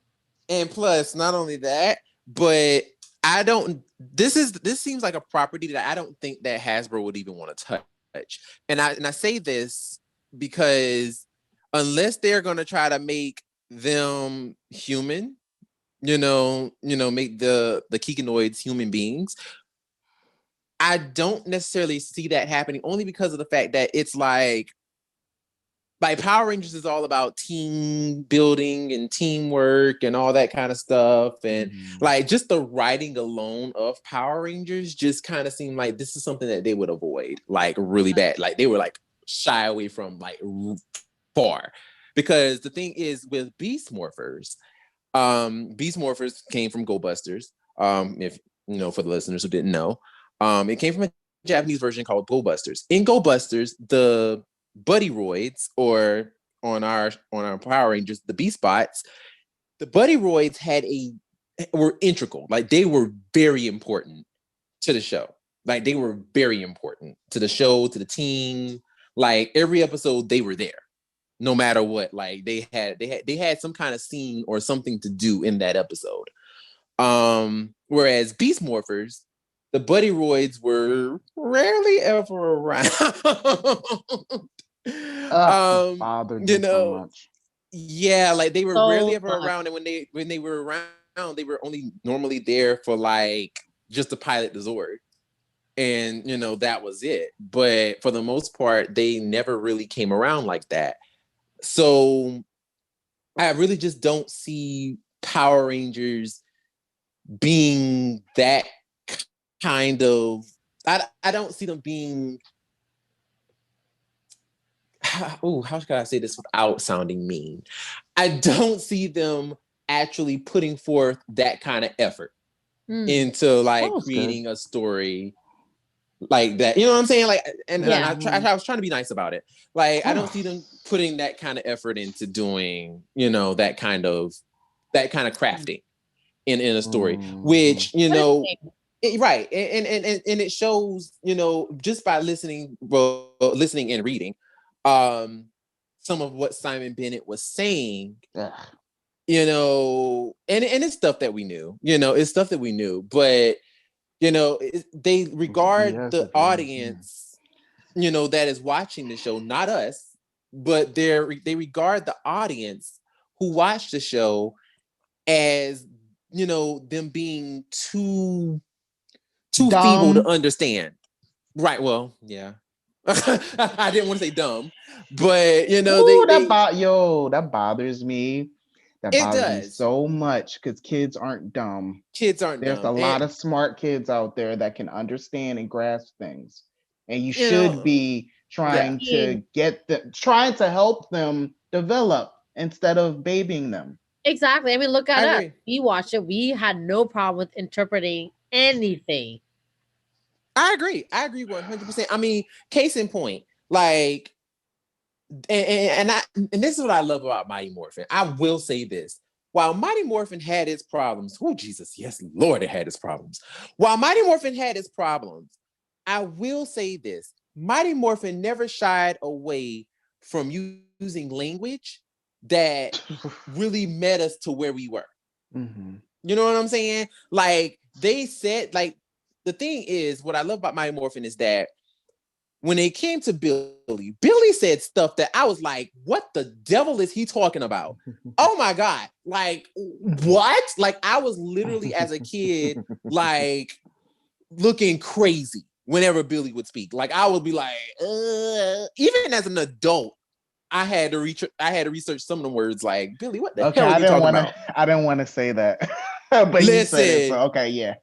And plus, not only that, but this seems like a property that I don't think that Hasbro would even want to touch. And I say this because unless they're going to try to make them human, make the Kikinoids human beings, I don't necessarily see that happening, only because of the fact that it's like Power Rangers is all about team building and teamwork and all that kind of stuff. And like just the writing alone of Power Rangers just kind of seemed like this is something that they would avoid like really bad. Like they were like shy away from like far. Because the thing is with Beast Morphers came from Go Busters. If for the listeners who didn't know. It came from a Japanese version called Go Busters. In Go Busters, the Buddy Roids, or on our Power Rangers, the Beast Bots, the Buddy Roids were integral. Like they were very important to the show. Like they were very important to the show, to the team. Like every episode, they were there, no matter what. Like they had some kind of scene or something to do in that episode. Whereas Beast Morphers, the Buddy Roids were rarely ever around. Bothered me so much. Yeah, like they were rarely ever around, and when they were around, they were only normally there for like just to pilot the Zord, and that was it. But for the most part, they never really came around like that. So I really just don't see Power Rangers being that kind of. I don't see them being. How should I say this without sounding mean? I don't see them actually putting forth that kind of effort into like creating a story like that. You know what I'm saying? Like, and I was trying to be nice about it. Like, I don't see them putting that kind of effort into doing, that kind of crafting in a story, which right, and it shows, just by listening and reading some of what Simon Bennett was saying, and it's stuff that we knew, it's stuff that we knew, but they regard the audience, that is watching the show, not us, but they regard the audience who watch the show as, them being too feeble to understand. Right. Well, yeah. I didn't want to say dumb, but you know, Ooh, they that bothers me. That it bothers me does. so much because kids aren't dumb. Kids aren't There's a dumb, lot and of smart kids out there that can understand and grasp things. And you you should know, be yeah. trying to help them develop instead of babying them. Exactly. I mean, look at I us. agree. We watched it. We had no problem with interpreting anything. I agree. I agree 100%. I mean, case in point, like, and this is what I love about Mighty Morphin. I will say this. While Mighty Morphin had its problems, oh Jesus, yes, Lord, it had its problems. While Mighty Morphin had its problems, I will say this. Mighty Morphin never shied away from using language that really met us to where we were. Mm-hmm. You know what I'm saying? Like they said, like the thing is, what I love about Mighty Morphin is that when it came to Billy, Billy said stuff that I was like, what the devil is he talking about? Oh my God. Like, what? Like, I was literally as a kid, like looking crazy whenever Billy would speak. Like, I would be like, even as an adult, I had to research some of the words like, Billy, what the Okay, hell are you talking about? I didn't want to say that. But you said it, so Listen, okay, yeah.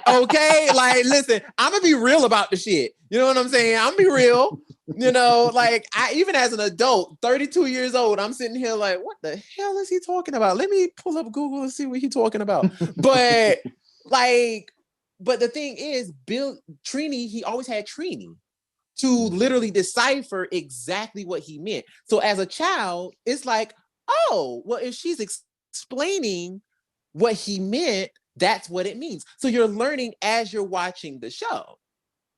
okay, like listen, I'm gonna be real about the shit. You know what I'm saying? I'm gonna be real. You know, like I even as an adult, 32 years old, I'm sitting here like, what the hell is he talking about? Let me pull up Google and see what he's talking about. But like, but the thing is, Trini, he always had Trini to literally decipher exactly what he meant. So as a child, it's like, oh, well, if she's explaining what he meant, that's what it means. So you're learning as you're watching the show.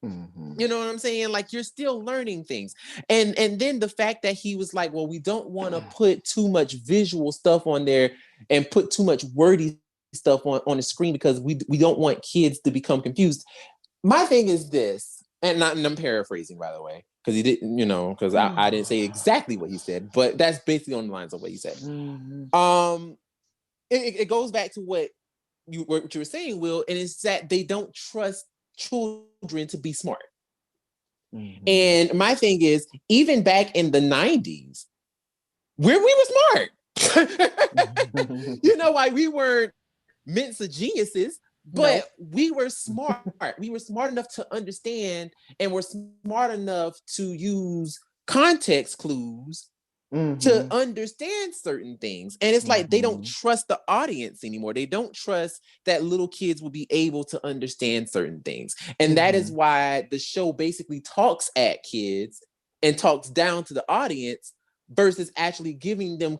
Mm-hmm. You know what I'm saying? Like you're still learning things. And then the fact that he was like, well, we don't want to put too much visual stuff on there and put too much wordy stuff on the screen because we don't want kids to become confused. My thing is this, and I'm paraphrasing, by the way, because he didn't, you know, because I didn't say exactly what he said, but that's basically on the lines of what he said. Mm-hmm. It goes back to what you were saying, Will, and it's that they don't trust children to be smart. Mm-hmm. And my thing is, even back in the 90s, where we were smart. You know, like we weren't Mensa geniuses, but we were smart. We were smart enough to understand and we're smart enough to use context clues to understand certain things. And it's like they don't trust the audience anymore. They don't trust that little kids will be able to understand certain things. And that is why the show basically talks at kids and talks down to the audience versus actually giving them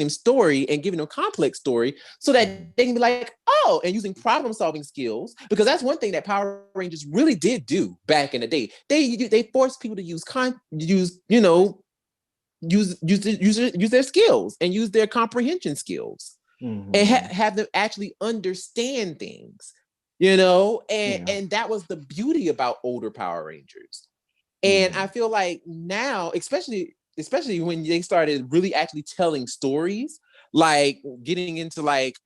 story and giving them complex story so that they can be like, oh, and using problem solving skills, because that's one thing that Power Rangers really did do back in the day. They forced people to use their skills and use their comprehension skills and have them actually understand things, you know, and that was the beauty about older Power Rangers. And I feel like now, especially when they started really actually telling stories, like getting into like,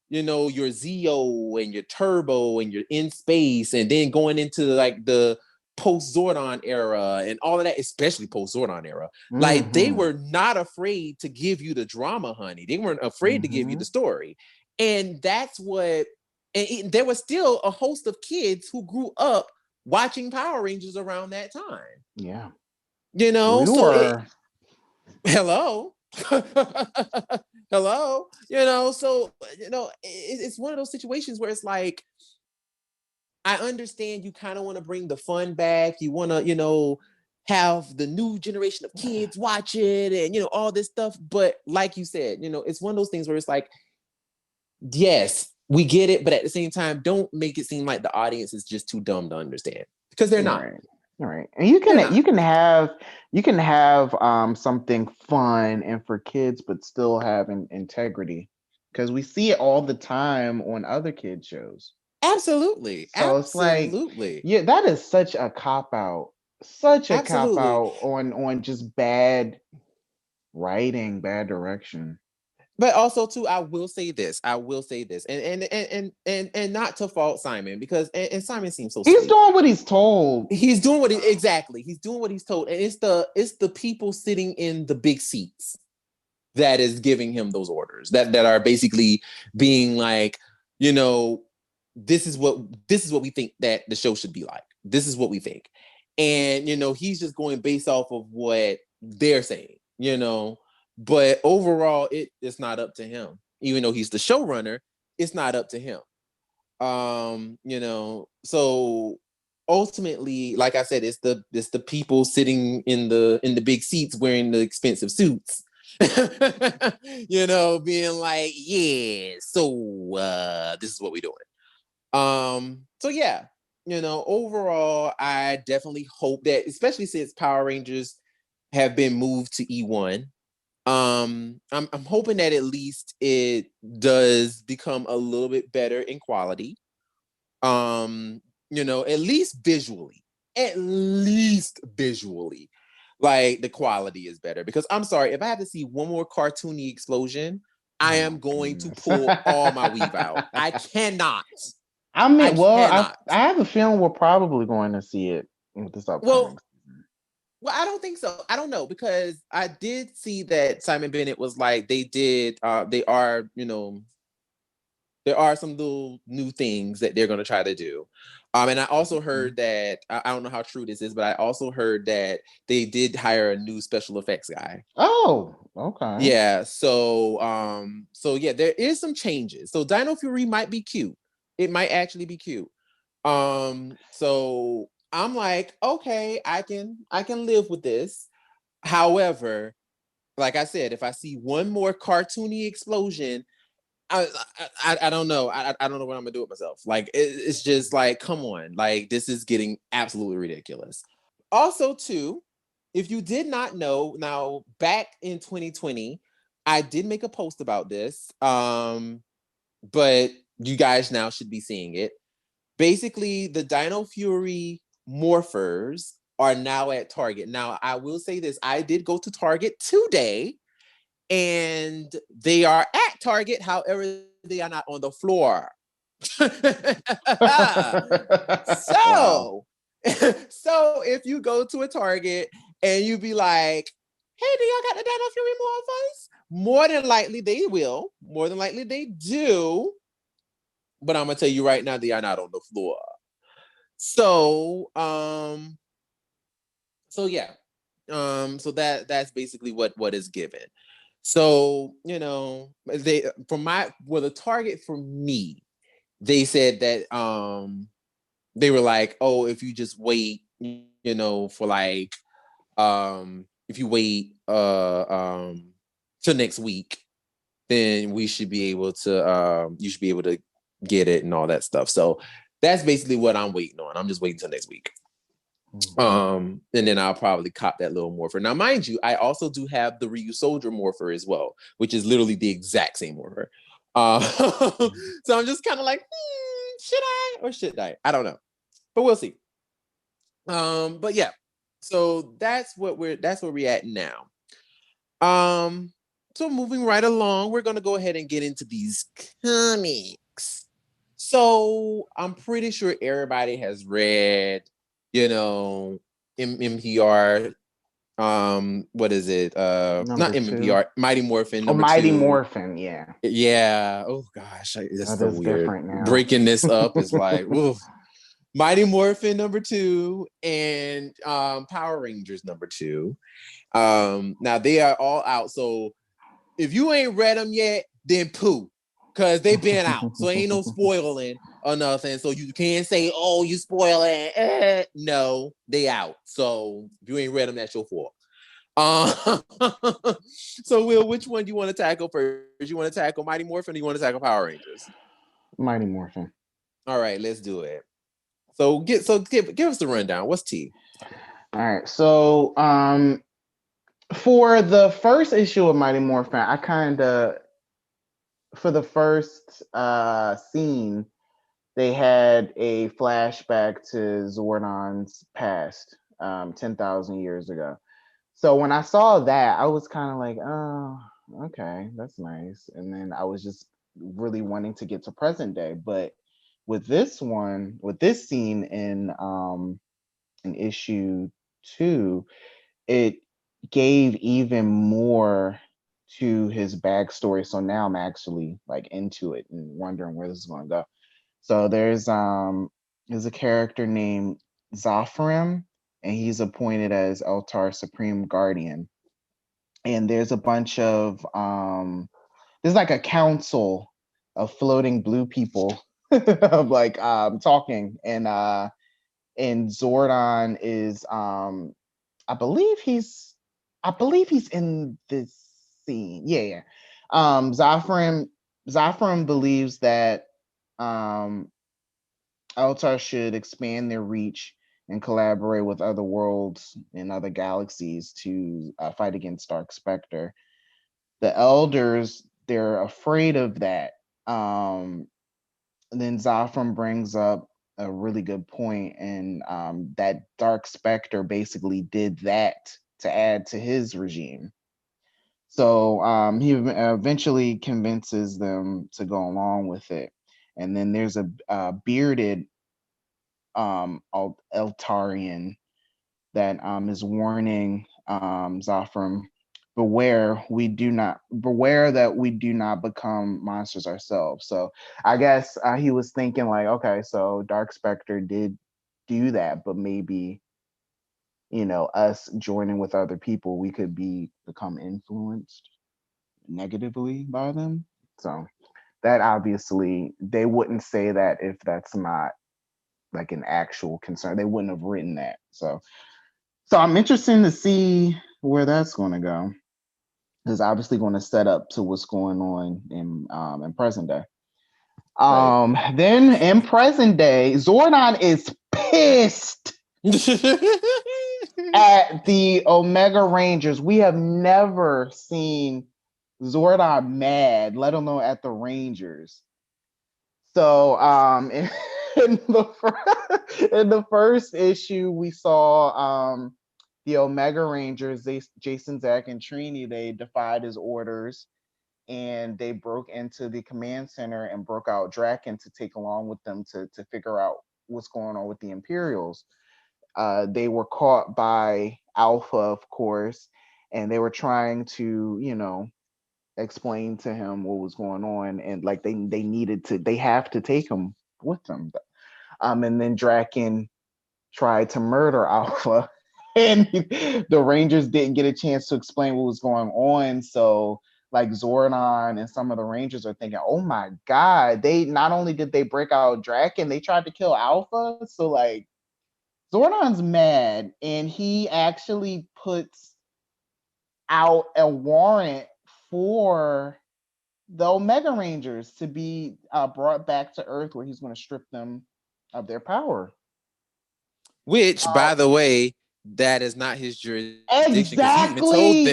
you know, your Zeo and your Turbo and your In Space, and then going into like the post Zordon era and all of that, especially post Zordon era. Like they were not afraid to give you the drama, honey. They weren't afraid to give you the story. And that's what, and there was still a host of kids who grew up watching Power Rangers around that time. Yeah. You know, hello. Hello. You know, so, you know, it's one of those situations where it's like, I understand you kind of want to bring the fun back. You want to, you know, have the new generation of kids watch it and, you know, all this stuff. But like you said, you know, it's one of those things where it's like, yes, we get it. But at the same time, don't make it seem like the audience is just too dumb to understand, because they're not. All right. And you can have something fun and for kids, but still have integrity, because we see it all the time on other kids shows. Absolutely. So it's like, yeah, that is such a cop out. Such a cop out on just bad writing, bad direction. But also too, I will say this, and not to fault Simon, because and Simon seems so He's sweet. doing what he's told. He's doing what exactly. He's doing what he's told, and it's the people sitting in the big seats that is giving him those orders that are basically being like, this is what we think that the show should be like. This is what we think, and he's just going based off of what they're saying. But overall, it's not up to him. Even though he's the showrunner, it's not up to him. So ultimately, like I said, it's the people sitting in the big seats wearing the expensive suits. Being like, yeah, so this is what we're doing. So yeah, overall, I definitely hope that, especially since Power Rangers have been moved to E1. I'm hoping that at least it does become a little bit better in quality. At least visually. Like the quality is better, because I'm sorry, if I have to see one more cartoony explosion, I am going to pull all my weave out. I cannot. I mean, I have a feeling we're probably going to see it with this upcoming season. Well, I don't think so. I don't know, because I did see that Simon Bennett was like, there are some little new things that they're going to try to do. And I also heard that, I don't know how true this is, but I also heard that they did hire a new special effects guy. Oh, okay. Yeah. So yeah, there is some changes. So Dino Fury might be cute. It might actually be cute. So I'm like, okay, I can live with this. However, like I said, if I see one more cartoony explosion, I don't know. I don't know what I'm gonna do with myself. Like it's just like, come on, like this is getting absolutely ridiculous. Also, too, if you did not know, now back in 2020, I did make a post about this, but you guys now should be seeing it. Basically, the Dino Fury morphers are now at Target. Now, I will say this: I did go to Target today, and they are at Target. However, they are not on the floor. Wow. So if you go to a Target and you be like, hey, do y'all got the Dino Fury morphers? More than likely they will. More than likely they do. But I'm gonna tell you right now, they are not on the floor. So yeah. So that's basically what is given. So, the Target for me, they said that they were like, oh, if you just wait, for like if you wait till next week, then we should be able to you should be able to get it and all that stuff. So that's basically what I'm waiting on. I'm just waiting till next week. And then I'll probably cop that little morpher. Now, mind you, I also do have the Ryu Soldier morpher as well, which is literally the exact same morpher. So I'm just kind of like, should I or should I? I don't know, but we'll see. But yeah, so that's where we're at now. So moving right along, we're gonna go ahead and get into these comics. So I'm pretty sure everybody has read, MMPR. What is it? Not MMPR, Mighty Morphin number 2. Mighty Morphin, yeah. Yeah. Oh gosh, that's so weird. Different now. Breaking this up is like, oof. Mighty Morphin number 2 and Power Rangers number 2. Now they are all out. So if you ain't read them yet, then poo, because they've been out. So ain't no spoiling or nothing. So you can't say, oh, you spoiling. No, they out. So if you ain't read them, that's your fault. So Will, which one do you want to tackle first? You want to tackle Mighty Morphin or you want to tackle Power Rangers? Mighty Morphin. All right, let's do it. So give us the rundown. What's T? All right. So for the first issue of Mighty Morphin, I for the first scene, they had a flashback to Zordon's past, 10,000 years ago. So when I saw that, I was kind of like, oh, Okay, that's nice. And then I was just really wanting to get to present day, but with this scene in issue 2, it gave even more to his backstory. So now I'm actually like into it and wondering where this is going to go. So there's a character named Zafram, and he's appointed as Eltar's Supreme Guardian. And there's a bunch of there's like a council of floating blue people of like talking, and Zordon is I believe he's in this scene. Yeah, yeah. Zafram believes that um Altar should expand their reach and collaborate with other worlds and other galaxies to fight against Dark Spectre. The elders, they're afraid of that. And then Zafram brings up a really good point, and that Dark Spectre basically did that to add to his regime. So he eventually convinces them to go along with it. And then there's a bearded Eltarian that is warning Zafram, beware that we do not become monsters ourselves. So I guess he was thinking like, okay, so Dark Spectre did do that, but maybe us joining with other people, we could become influenced negatively by them. So that obviously they wouldn't say that if that's not like an actual concern. They wouldn't have written that. So I'm interested to see where that's going to go. It's obviously going to set up to what's going on in present day. Then in present day, Zordon is pissed at the Omega Rangers. We have never seen Zordon mad, let alone at the Rangers. So in the first issue, we saw the Omega Rangers, Jason, Zach, and Trini, they defied his orders, and they broke into the command center and broke out Draken to take along with them to figure out what's going on with the Imperials. They were caught by Alpha, of course, and they were trying to, explain to him what was going on, and like they have to take him with them. And then Draken tried to murder Alpha, and the Rangers didn't get a chance to explain what was going on. So like Zordon and some of the Rangers are thinking, oh my God, they not only did they break out Draken, they tried to kill Alpha. So like Zordon's mad, and he actually puts out a warrant for the Omega Rangers to be brought back to Earth, where he's going to strip them of their power. Which, by the way, that is not his jurisdiction. Exactly.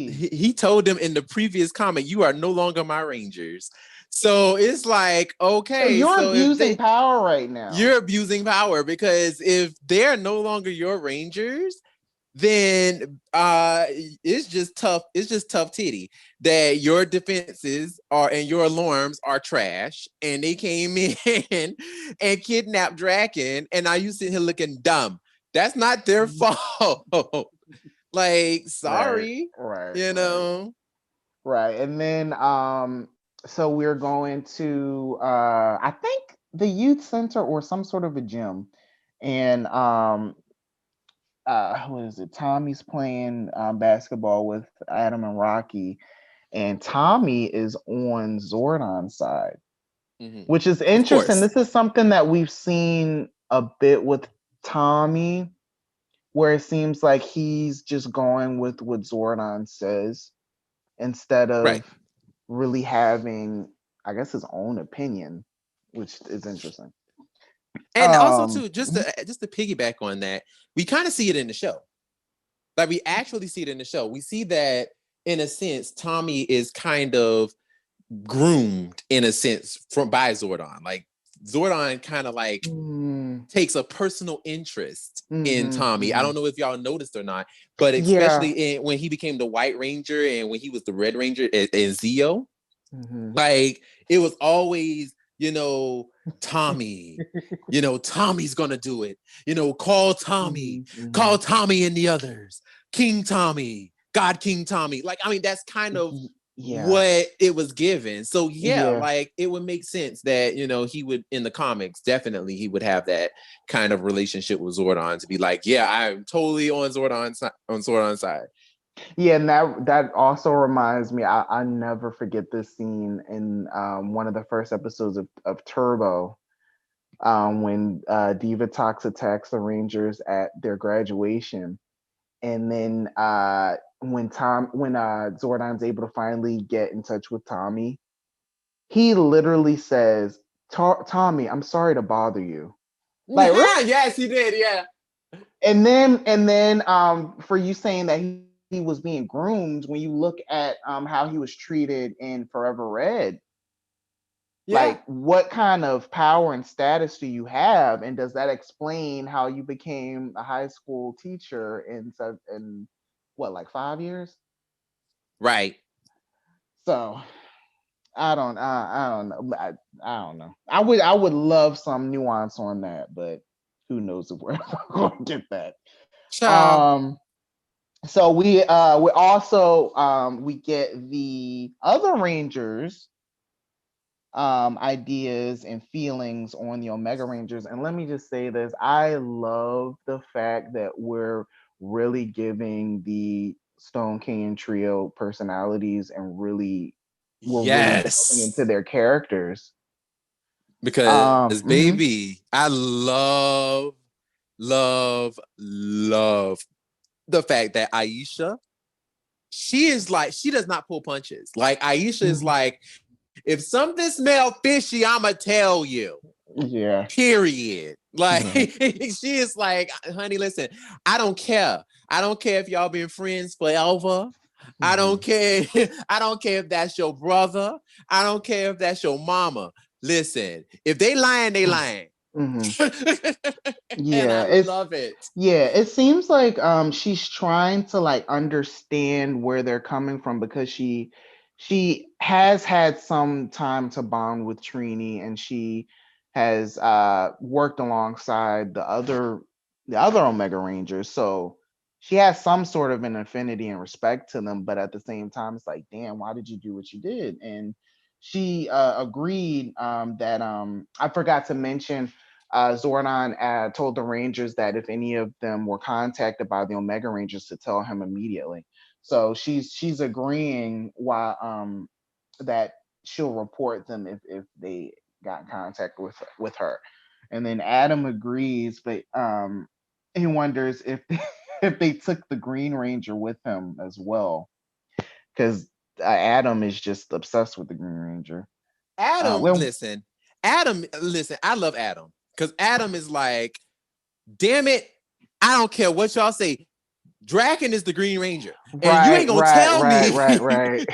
He told them in the previous comment, "You are no longer my Rangers." So it's like, okay, so you're abusing power right now. You're abusing power, because if they're no longer your Rangers, then it's just tough. It's just tough titty that your defenses and your alarms are trash, and they came in and kidnapped Draken, and now you sitting here looking dumb. That's not their fault. Like, sorry, right. Right. And then so we're going to I think the youth center or some sort of a gym, and what is it? Tommy's playing basketball with Adam and Rocky, and Tommy is on Zordon's side, which is interesting. This is something that we've seen a bit with Tommy, where it seems like he's just going with what Zordon says instead of really having, I guess, his own opinion, which is interesting. And also too, just to piggyback on that, we kind of see it in the show. Like, we actually see it in the show. We see that, in a sense, Tommy is kind of groomed, in a sense, by Zordon. Like, Zordon kind of like takes a personal interest in Tommy. I don't know if y'all noticed or not, but especially when he became the White Ranger and when he was the Red Ranger in Zeo, like it was always, you know, Tommy, you know, Tommy's gonna do it. You know, call Tommy and the others. King Tommy, God King Tommy. Like, I mean, that's kind of what it was given. So like it would make sense that, you know, he would in the comics, definitely he would have that kind of relationship with Zordon to be like, yeah, I'm totally on Zordon's side. Yeah, and that also reminds me, I never forget this scene in one of the first episodes of Turbo, when Divatox attacks the Rangers at their graduation. And then when Zordon's able to finally get in touch with Tommy, he literally says, Tommy, I'm sorry to bother you. Like, really? Yes, he did, yeah. And then for you saying that he was being groomed, when you look at how he was treated in Forever Red, like what kind of power and status do you have, and does that explain how you became a high school teacher in what, like 5 years? Right. So I don't know. I don't know. I would love some nuance on that, but who knows if we're going to get that. So we also we get the other Rangers ideas and feelings on the Omega Rangers. And let me just say this, I love the fact that we're really giving the Stone Canyon Trio personalities and really really delving into their characters. Because baby, I love the fact that Aisha, she does not pull punches. Like Aisha is like, if something smells fishy, I'ma tell you. Yeah. Period. Like she is like, honey, listen, I don't care. I don't care if y'all been friends forever. I don't care. I don't care if that's your brother. I don't care if that's your mama. Listen, if they lying, they lying. Yeah, I love it. Yeah, it seems like she's trying to like understand where they're coming from, because she has had some time to bond with Trini, and she has worked alongside the other Omega Rangers, so she has some sort of an affinity and respect to them. But at the same time, it's like, damn, why did you do what you did? And she agreed that I forgot to mention, Zordon told the Rangers that if any of them were contacted by the Omega Rangers to tell him immediately. So she's agreeing that she'll report them if they got in contact with her. And then Adam agrees, but he wonders if if they took the Green Ranger with him as well, because Adam is just obsessed with the Green Ranger. Listen, I love Adam, because Adam is like, damn it, I don't care what y'all say. Draken is the Green Ranger. And you ain't gonna tell me. Right.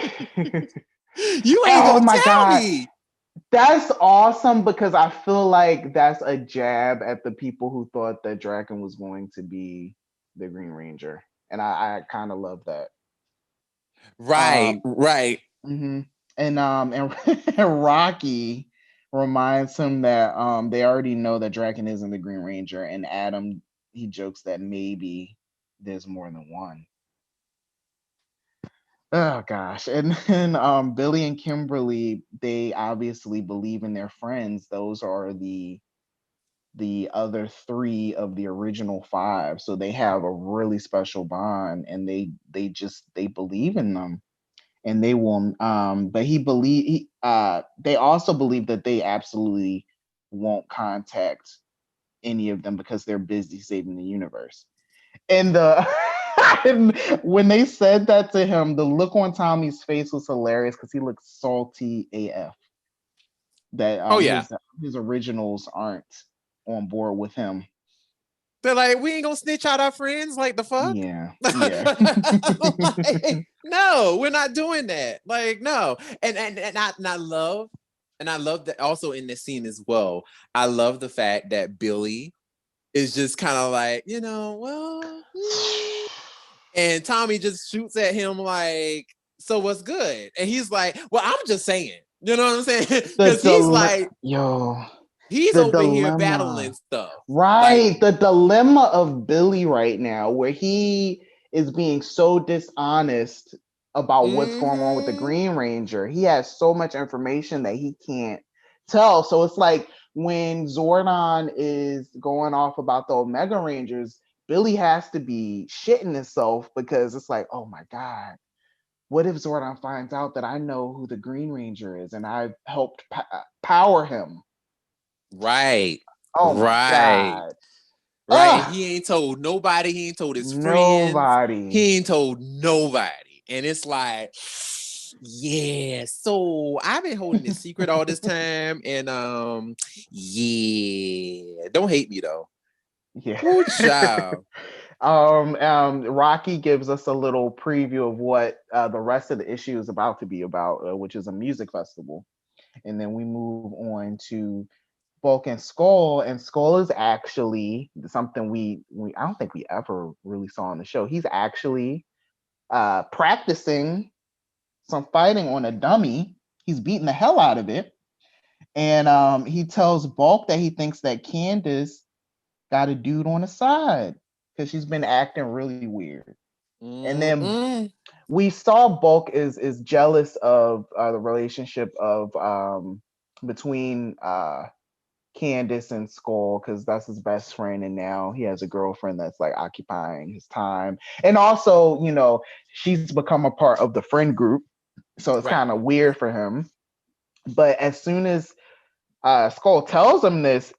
You ain't gonna tell me. That's awesome, because I feel like that's a jab at the people who thought that Draken was going to be the Green Ranger. And I kind of love that. Right. Mm-hmm. And Rocky reminds him that they already know that Draken isn't the Green Ranger, and Adam, he jokes that maybe there's more than one. Oh gosh. And then Billy and Kimberly, they obviously believe in their friends. Those are the other three of the original five, so they have a really special bond, and they believe in them. And they will but they also believe that they absolutely won't contact any of them because they're busy saving the universe. And and when they said that to him, the look on Tommy's face was hilarious, because he looked salty AF that his originals aren't on board with him. They're like, we ain't gonna snitch out our friends, like the fuck? Yeah. Like, no, we're not doing that. Like, no. And I love And I love that also in this scene as well. I love the fact that Billy is just kind of like, and Tommy just shoots at him like, so what's good? And he's like, well, I'm just saying, you know what I'm saying? Because he's like, he's the over here dilemma. battling stuff. Right. The dilemma of Billy right now, where he is being so dishonest about what's going on with the Green Ranger. He has so much information that he can't tell. So it's like when Zordon is going off about the Omega Rangers, Billy has to be shitting himself because it's like, oh my God, what if Zordon finds out that I know who the Green Ranger is and I've helped power him? Right. Oh my God. Right. And he ain't told nobody. He ain't told his friends. He ain't told nobody. And it's like, yeah. So I've been holding this secret all this time. And yeah. Don't hate me though. Yeah. Good job. Rocky gives us a little preview of what the rest of the issue is about to be about, which is a music festival. And then we move on to Bulk and Skull is actually something we I don't think we ever really saw on the show. He's actually practicing some fighting on a dummy. He's beating the hell out of it. And he tells Bulk that he thinks that Candace got a dude on the side because she's been acting really weird. And then we saw Bulk is jealous of the relationship of between Candace and Skull because that's his best friend, and now he has a girlfriend that's like occupying his time. And also, she's become a part of the friend group, so it's kind of weird for him. But as soon as Skull tells him this,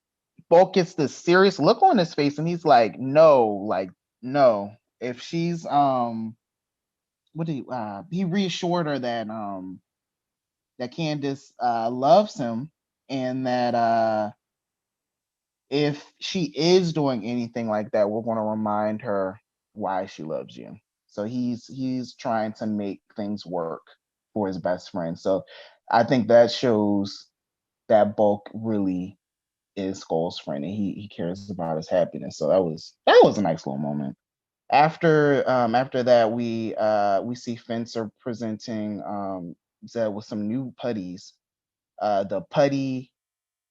Bulk gets this serious look on his face, and he's like, no. If she's he reassured her that that Candace loves him, and that if she is doing anything like that, we're going to remind her why she loves you. So he's trying to make things work for his best friend. So I think that shows that Bulk really is Skull's friend, and he cares about his happiness. So that was a nice little moment. After that, we see Fencer presenting Zed with some new putties. The putty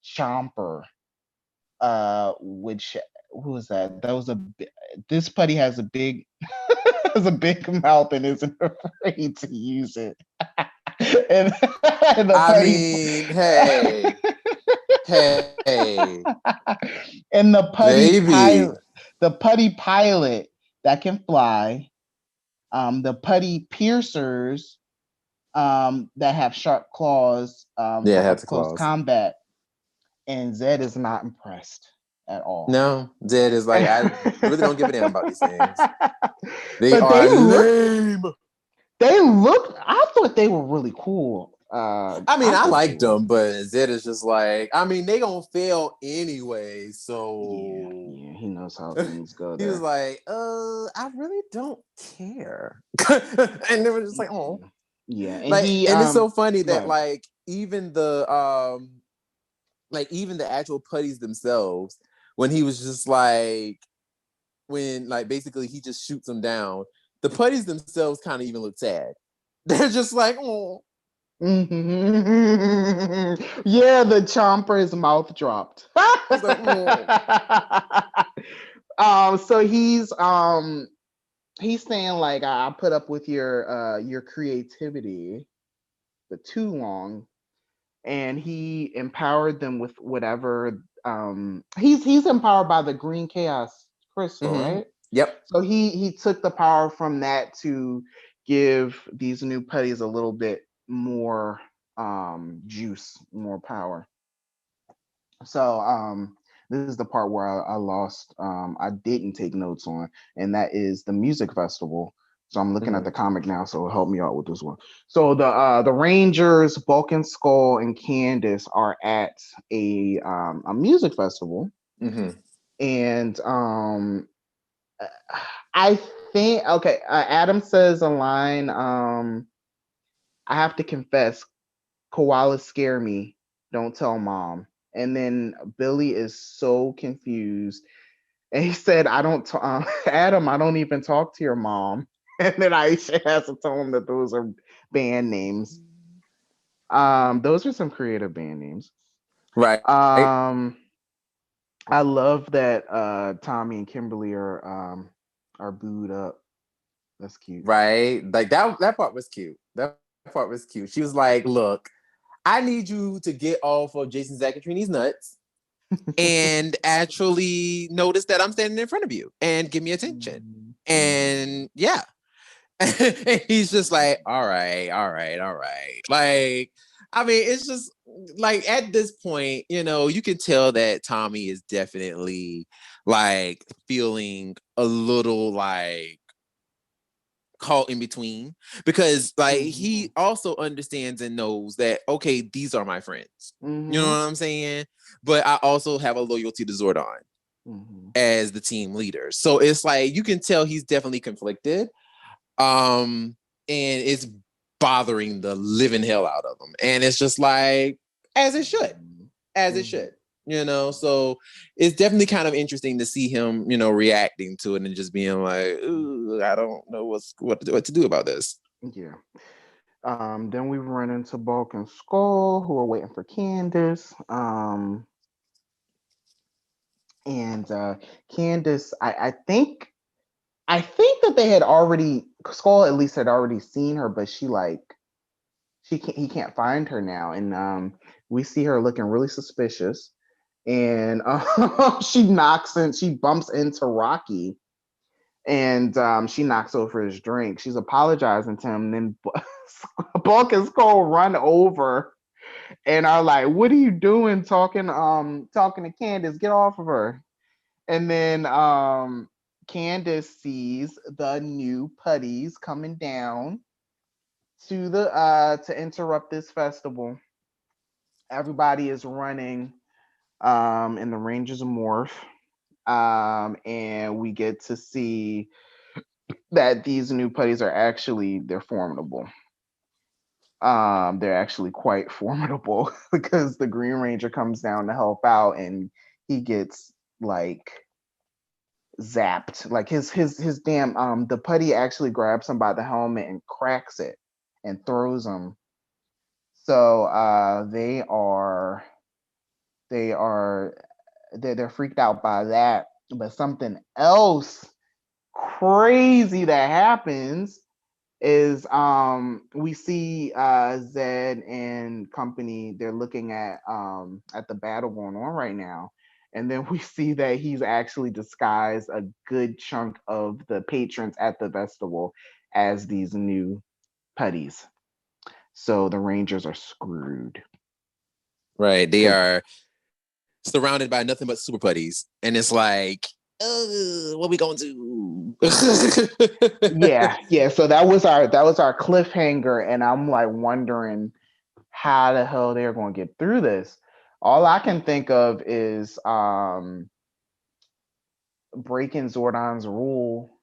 chomper, which who was that? That was this putty has a big has a big mouth and isn't afraid to use it. and hey. And the putty pilot that can fly, the putty piercers that have sharp claws, have close combat, and Zed is not impressed at all. No, Zed is like, I really don't give a damn about these things. They are lame. I thought they were really cool. I liked them, but Zed is just like, they gonna fail anyway. So yeah, he knows how things go. He was like, I really don't care. And they were just like, oh, yeah. And and it's so funny that even the even the actual putties themselves, when he was just like, when basically he just shoots them down, the putties themselves kind of even look sad. They're just like, oh. Mm-hmm. Yeah, the chomper's mouth dropped. He's like, oh. So he's saying like, I put up with your creativity for too long, and he empowered them with whatever. He's empowered by the green chaos crystal, right? Yep. So he took the power from that to give these new putties a little bit more juice, more power. So this is the part where I lost. I didn't take notes on, and that is the music festival. So I'm looking at the comic now, so it'll help me out with this one. So the Rangers, Bulk and Skull, and Candace are at a music festival, and I think Adam says a line. I have to confess, koalas scare me. Don't tell mom. And then Billy is so confused. And he said, I don't, Adam, I don't even talk to your mom. And then Aisha has to tell him that those are band names. Those are some creative band names. Right. I love that Tommy and Kimberly are booed up. That's cute. Right. Like that part was cute. That part was cute. She was like, look, I need you to get off of Jason Zaccatrini's nuts and actually notice that I'm standing in front of you and give me attention. And yeah. And he's just like, all right. Like, I mean, it's just like at this point, you know, you can tell that Tommy is definitely like feeling a little like caught in between, because like he also understands and knows that, okay, these are my friends. You know what I'm saying? But I also have a loyalty to Zordon as the team leader. So it's like you can tell he's definitely conflicted. And it's bothering the living hell out of him. And it's just like, as it should. You know, so it's definitely kind of interesting to see him, you know, reacting to it and just being like, ooh, I don't know what to do about this. Yeah. Then we run into Bulk and Skull, who are waiting for Candace. And Candace, I think that they had already, Skull at least had already seen her, but he can't find her now, and we see her looking really suspicious. And she bumps into Rocky, and she knocks over his drink. She's apologizing to him. Then Bulk and Skull run over and are like, "What are you doing talking to Candace? Get off of her!" And then Candace sees the new putties coming down to interrupt this festival. Everybody is running in the Rangers morph. And we get to see that these new putties are they're formidable. They're actually quite formidable because the Green Ranger comes down to help out and he gets like zapped. Like his damn the putty actually grabs him by the helmet and cracks it and throws him. So they're freaked out by that. But something else crazy that happens is we see Zed and company, they're looking at the battle going on right now. And then we see that he's actually disguised a good chunk of the patrons at the festival as these new putties. So the Rangers are screwed. Right. They are surrounded by nothing but super putties. And it's like, what we going to do? yeah. So that was our cliffhanger. And I'm like wondering how the hell they're going to get through this. All I can think of is breaking Zordon's rule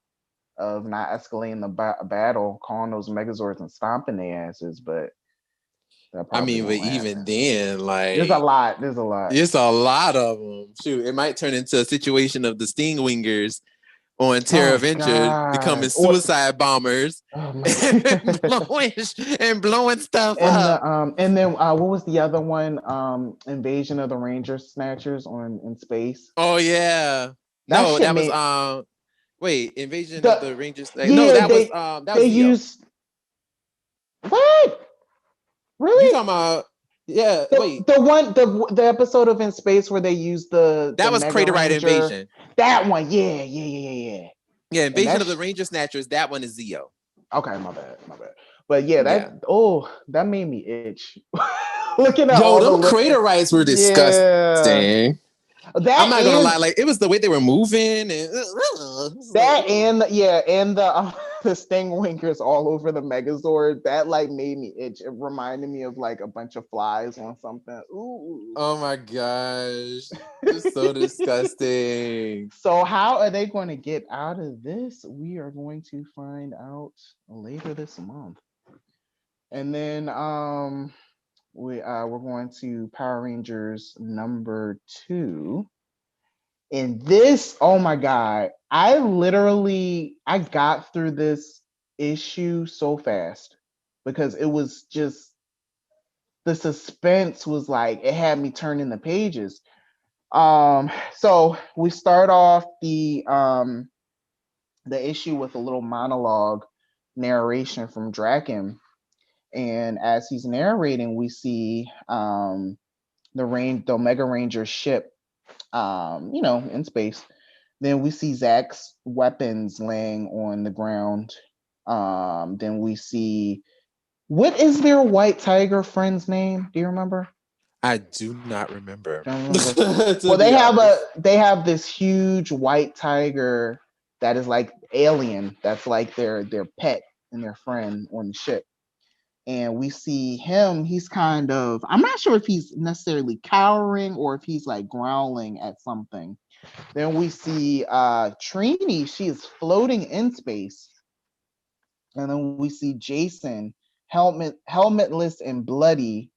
of not escalating the battle, calling those Megazords and stomping their asses. But I mean, but even then, like there's a lot. It's a lot of them. Shoot, it might turn into a situation of the Stingwingers on Terra Venture becoming suicide bombers and blowing stuff up. And then what was the other one? Invasion of the Ranger Snatchers in space. Oh yeah. That was wait, Invasion of the Rangers. Yeah, no, that was used. What? Really? You talking about? Yeah. The episode of In Space where they used that was Craterite Invasion. That one, yeah. Yeah, Invasion of the Ranger Snatchers. That one is Zeo. Okay, my bad. But yeah, that made me itch. Looking at them Craterites were disgusting. Yeah. I'm not gonna lie, like it was the way they were moving and the Stingwingers all over the Megazord. That like made me itch. It reminded me of like a bunch of flies on something. Ooh. Oh my gosh. It's so disgusting. So how are they going to get out of this? We are going to find out later this month. And then we're going to Power Rangers number 2. And this, oh my God, I got through this issue so fast because it was just, the suspense was like, it had me turning the pages. So we start off the issue with a little monologue narration from Draken. And as he's narrating, we see the Omega Ranger ship, in space. Then we see Zach's weapons laying on the ground. Then we see, what is their white tiger friend's name? Do you remember? I do not remember. Don't remember. Well, they have this huge white tiger that is like alien. That's like their pet and their friend on the ship. And we see him, he's kind of, I'm not sure if he's necessarily cowering or if he's like growling at something. Then we see Trini, she is floating in space. And then we see Jason, helmetless and bloody,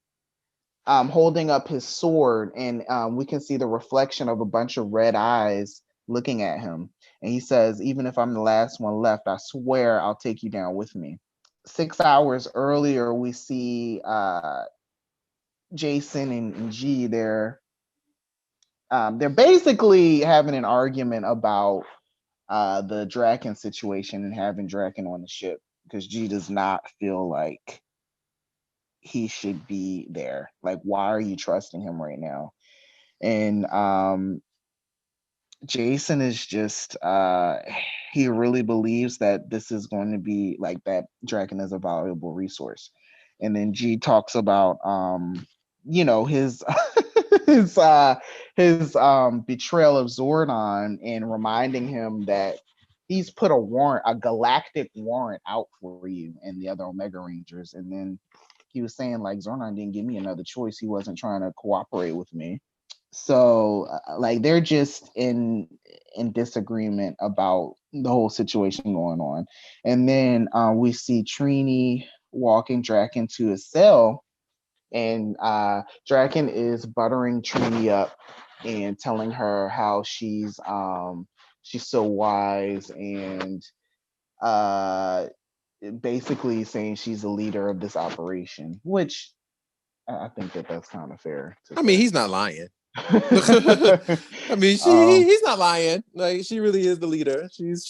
holding up his sword, and we can see the reflection of a bunch of red eyes looking at him. And he says, even if I'm the last one left, I swear I'll take you down with me. 6 hours earlier, we see Jason and G. They're basically having an argument about the Draken situation and having Draken on the ship, because G does not feel like he should be there. Like, why are you trusting him right now? And Jason is just he really believes that this is going to be like that Draken is a valuable resource. And then G talks about his his betrayal of Zordon, and reminding him that he's put a galactic warrant out for you and the other Omega Rangers. And then he was saying, like, Zordon didn't give me another choice. He wasn't trying to cooperate with me. So like, they're just in disagreement about the whole situation going on. And then we see Trini walking Draken to his cell, and Draken is buttering Trini up and telling her how she's so wise, and basically saying she's the leader of this operation, which I think that's kind of fair to I mean, say. he's not lying. I mean, he's not lying. Like, she really is the leader. She's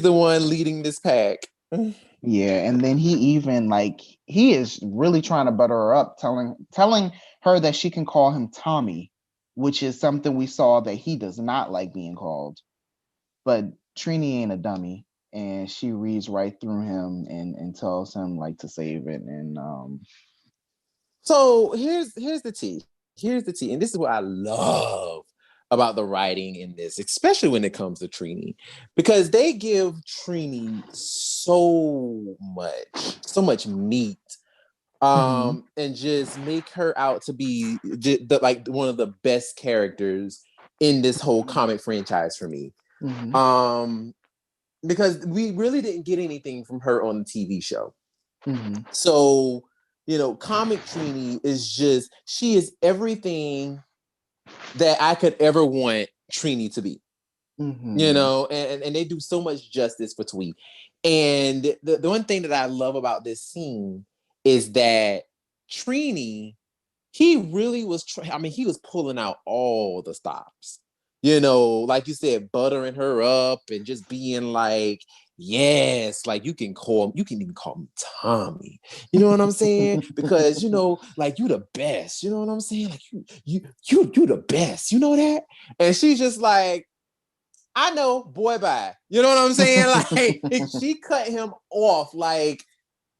the one leading this pack. Yeah, and then he is really trying to butter her up, telling her that she can call him Tommy, which is something we saw that he does not like being called. But Trini ain't a dummy, and she reads right through him and tells him like to save it. And So here's the tea. Here's the tea. And this is what I love about the writing in this, especially when it comes to Trini, because they give Trini so much meat, and just make her out to be like one of the best characters in this whole comic franchise for me. Because we really didn't get anything from her on the TV show. So, comic Trini is she is everything that I could ever want Trini to be. And they do so much justice for Twee. And the one thing that I love about this scene is that Trini, he really was he was pulling out all the stops. Like you said, buttering her up and just being like, yes, like you can even call me Tommy. You know what I'm saying? Because like, you the best. You know what I'm saying? Like, you the best. You know that? And she's just like, I know, boy, bye. You know what I'm saying? Like, she cut him off like,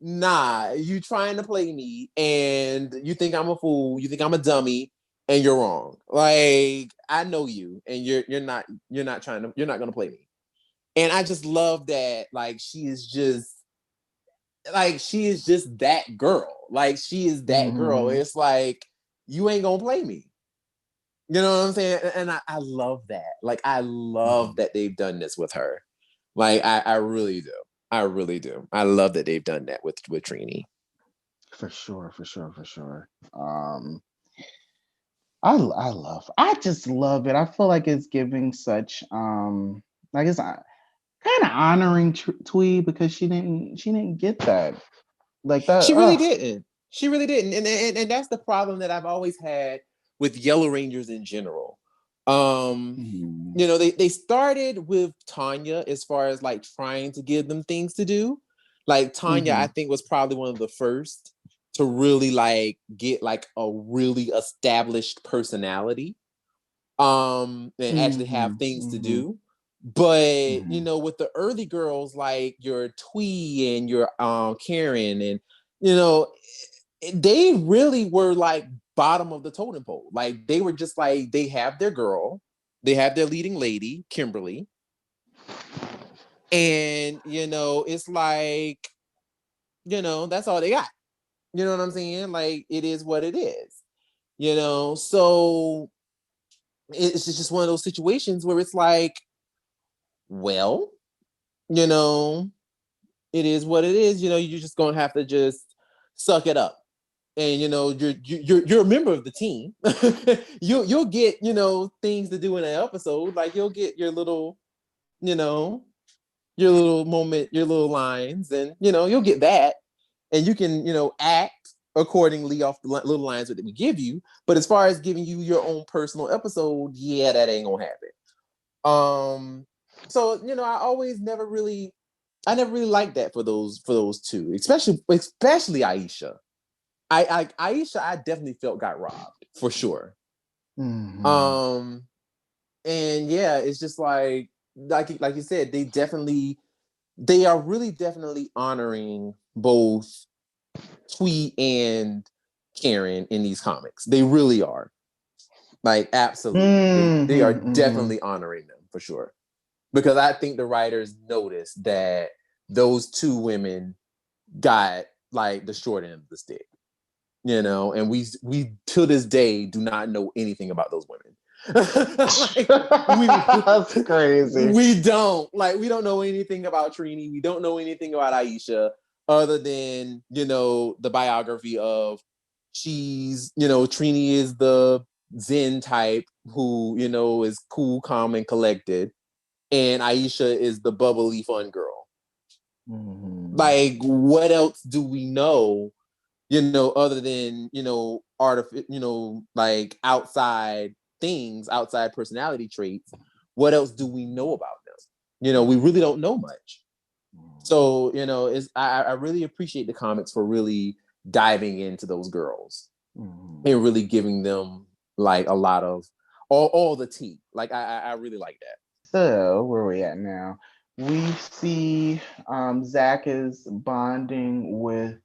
nah, you trying to play me, and you think I'm a fool, you think I'm a dummy, and you're wrong. Like, I know you, and you're not gonna play me. And I just love that, like, she is just that girl. Like, she is that girl. It's like, you ain't gonna play me. You know what I'm saying? And I love that. Like, I love that they've done this with her. Like, I really do. I really do. I love that they've done that with Trini. For sure. I just love it. I feel like it's giving such like it's kind of honoring Twee because she didn't get that like that. She really didn't. She really didn't. And that's the problem that I've always had with Yellow Rangers in general. You know, they started with Tanya as far as like trying to give them things to do. Like Tanya, I think, was probably one of the first to really like get like a really established personality. And actually have things to do. But you know, with the early girls like your Twee and your Karen, and you know, they really were like bottom of the totem pole. Like they were just like, they have their girl, they have their leading lady, Kimberly. And you know, it's like, you know, that's all they got. You know what I'm saying? Like it is what it is. You know, so it's just one of those situations where it's like, well, you know, it is what it is. You know, you're just gonna have to just suck it up. And you know, you're a member of the team. You'll get, you know, things to do in an episode. Like you'll get your little, you know, your little moment, your little lines, and you know, you'll get that, and you can, you know, act accordingly off the little lines that we give you. But as far as giving you your own personal episode, yeah, that ain't gonna happen. So you know, I never really liked that for those two, especially Aisha. Aisha, I definitely felt got robbed for sure. And yeah, it's just like you said, they are really definitely honoring both Twee and Karen in these comics. They really are. Like absolutely. They are definitely honoring them for sure. Because I think the writers noticed that those two women got like the short end of the stick. You know, and we to this day do not know anything about those women. Like, that's crazy. We don't know anything about Trini. We don't know anything about Aisha other than, you know, the biography of she's, you know, Trini is the Zen type who, you know, is cool, calm, and collected, and Aisha is the bubbly, fun girl. Like, what else do we know? You know, other than, you know, you know, like outside things, outside personality traits, what else do we know about them? You know, we really don't know much. So, you know, I really appreciate the comics for really diving into those girls and really giving them like a lot of all the tea. Like I really like that. So where are we at now? We see Zach is bonding with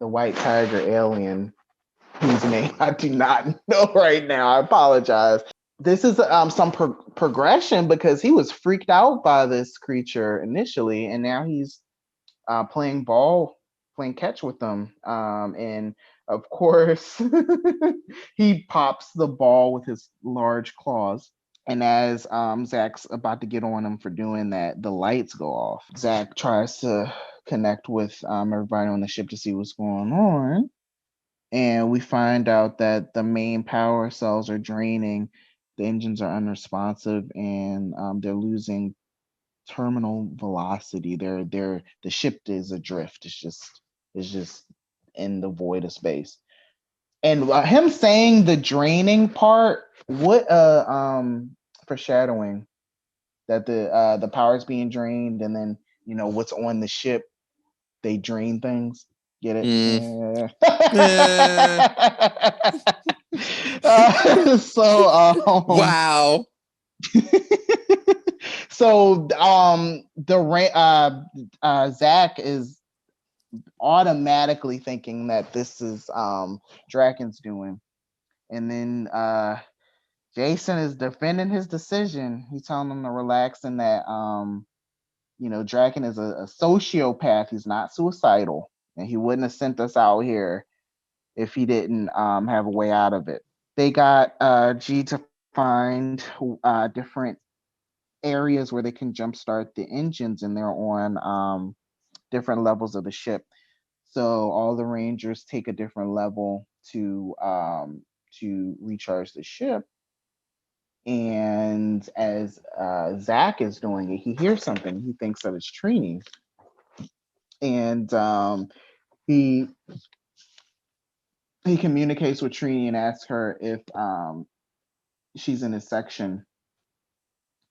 the white tiger alien, whose name I do not know right now. I apologize. This is some progression because he was freaked out by this creature initially, and now he's playing catch with them. And of course, he pops the ball with his large claws. And as Zach's about to get on him for doing that, the lights go off. Zach tries to connect with everybody on the ship to see what's going on. And we find out that the main power cells are draining, the engines are unresponsive, and they're losing terminal velocity. The ship is adrift. It's just in the void of space. And him saying the draining part, what foreshadowing that the power is being drained, and then you know what's on the ship, they drain things. Get it? Wow. So Zach is automatically thinking that this is Draken's doing, and then Jason is defending his decision. He's telling him to relax and that you know, Draken is a sociopath. He's not suicidal, and he wouldn't have sent us out here if he didn't have a way out of it. They got G to find different areas where they can jumpstart the engines, and they're on different levels of the ship. So all the Rangers take a different level to recharge the ship. And as Zach is doing it, he hears something. He thinks that it's Trini, and he communicates with Trini and asks her if she's in his section,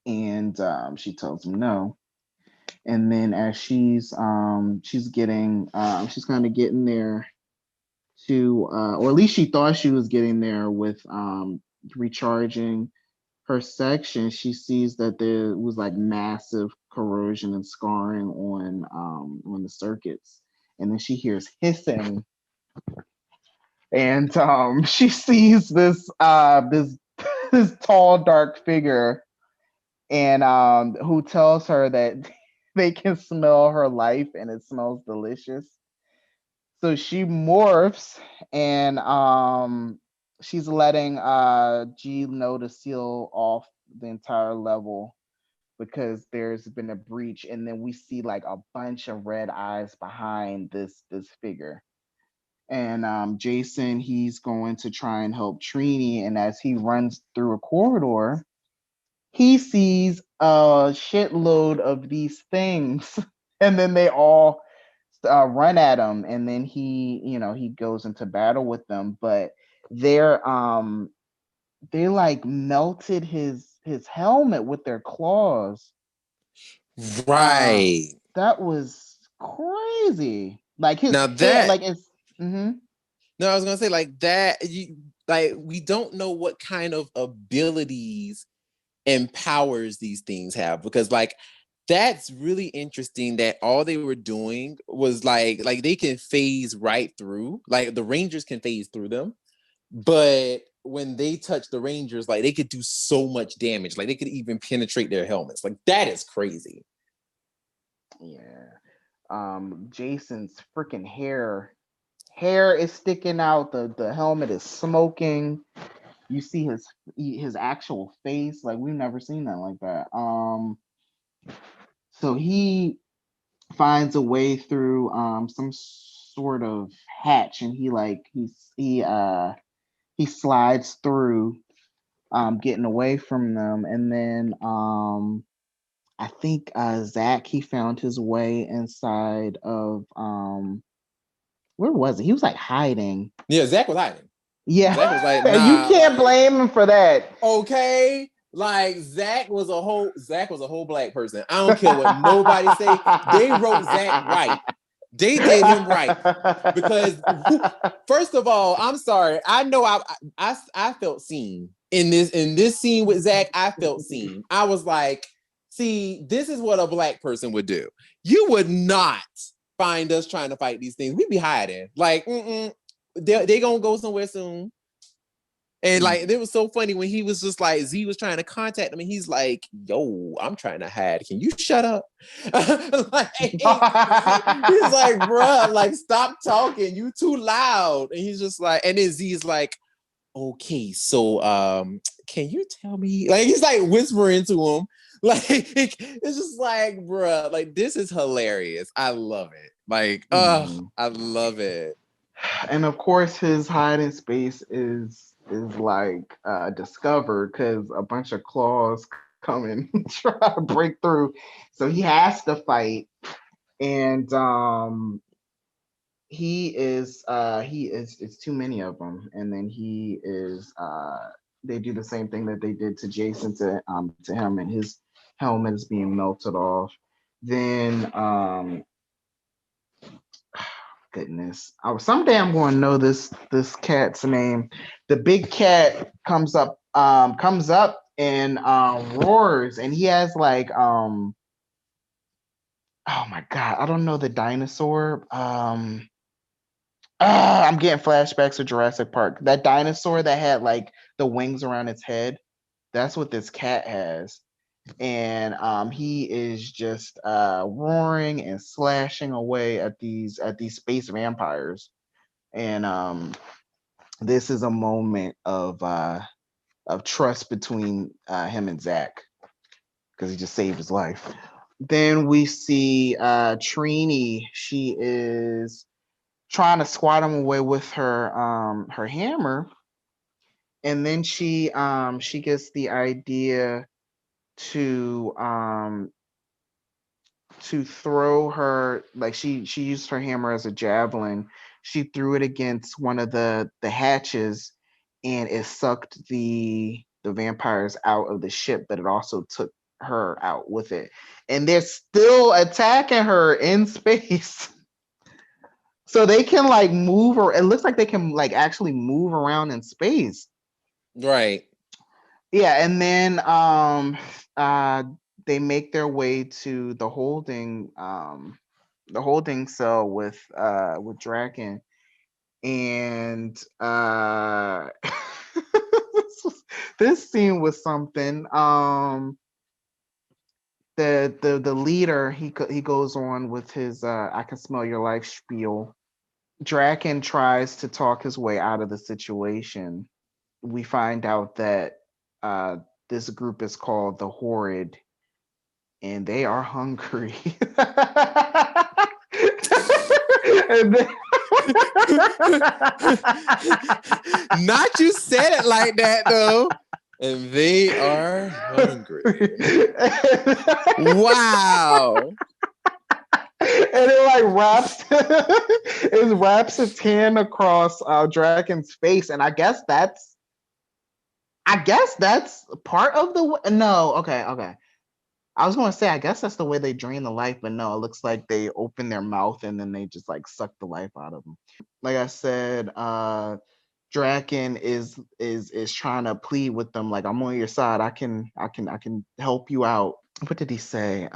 and she tells him no. And then as she's getting she's kind of getting there to or at least she thought she was getting there with recharging her section, she sees that there was like massive corrosion and scarring on the circuits. And then she hears hissing, and she sees this this tall dark figure, and who tells her that they can smell her life and it smells delicious. So she morphs, and she's letting G know to seal off the entire level because there's been a breach, and then we see like a bunch of red eyes behind this figure. And Jason, he's going to try and help Trini, and as he runs through a corridor, he sees a shitload of these things, and then they all run at him, and then he goes into battle with them, but they're they like melted his helmet with their claws. Right. That was crazy. Like his Now head, that- like it's No, I was gonna say like that. Like we don't know what kind of abilities and powers these things have, because like that's really interesting that all they were doing was like they can phase right through, like the Rangers can phase through them, but when they touch the Rangers, like they could do so much damage, like they could even penetrate their helmets. Like that is crazy. Yeah. Jason's freaking hair is sticking out, the helmet is smoking. You see his actual face, like we've never seen that like that. So he finds a way through some sort of hatch, and he slides through, getting away from them. And then I think Zach, he found his way inside of where was he? He was like hiding. Yeah, Zach was hiding. Yeah, Zach was like, you nah, can't blame him for that. Okay, like Zach was a whole black person. I don't care what nobody say. They wrote Zach right. They did him right, because first of all, I'm sorry. I know I felt seen in this scene with Zach. I felt seen. I was like, see, this is what a black person would do. You would not find us trying to fight these things. We'd be hiding. Like, they gonna go somewhere soon. And like, it was so funny when he was just like, Z was trying to contact him, and he's like, yo, I'm trying to hide. Can you shut up? Like, he's like, bruh, like, stop talking. You too loud. And he's just like, and then Z's like, okay, so can you tell me? Like, he's like whispering to him. Like, it's just like, bruh, like, this is hilarious. I love it. Like, I love it. And of course, his hiding space is like discovered because a bunch of claws come and try to break through. So he has to fight, and it's too many of them. And then they do the same thing that they did to Jason to him, and his helmet is being melted off. Then goodness, someday I'm going to know this cat's name. The big cat comes up and roars, and he has like oh my god, I don't know the dinosaur. I'm getting flashbacks of Jurassic Park. That dinosaur that had like the wings around its head. That's what this cat has. And he is just roaring and slashing away at these space vampires. And this is a moment of trust between him and Zach, because he just saved his life. Then we see Trini. She is trying to squat him away with her hammer, and then she gets the idea to throw her, like she used her hammer as a javelin. She threw it against one of the hatches, and it sucked the vampires out of the ship, but it also took her out with it. And they're still attacking her in space. So they can like move, or it looks like they can like actually move around in space. Right. Yeah, and then they make their way to the holding cell with Draken, and this scene was something. The leader, he goes on with his I can smell your life spiel. Draken tries to talk his way out of the situation. We find out that this group is called the Horrid, and they are hungry. And then- Not you said it like that though. And they are hungry. Wow. And it like wraps its hand across Draken's face, and I guess that's part of the no. Okay. I was going to say, I guess that's the way they drain the life, but no, it looks like they open their mouth and then they just like suck the life out of them. Like I said, Draken is trying to plead with them, like, I'm on your side. I can help you out. What did he say?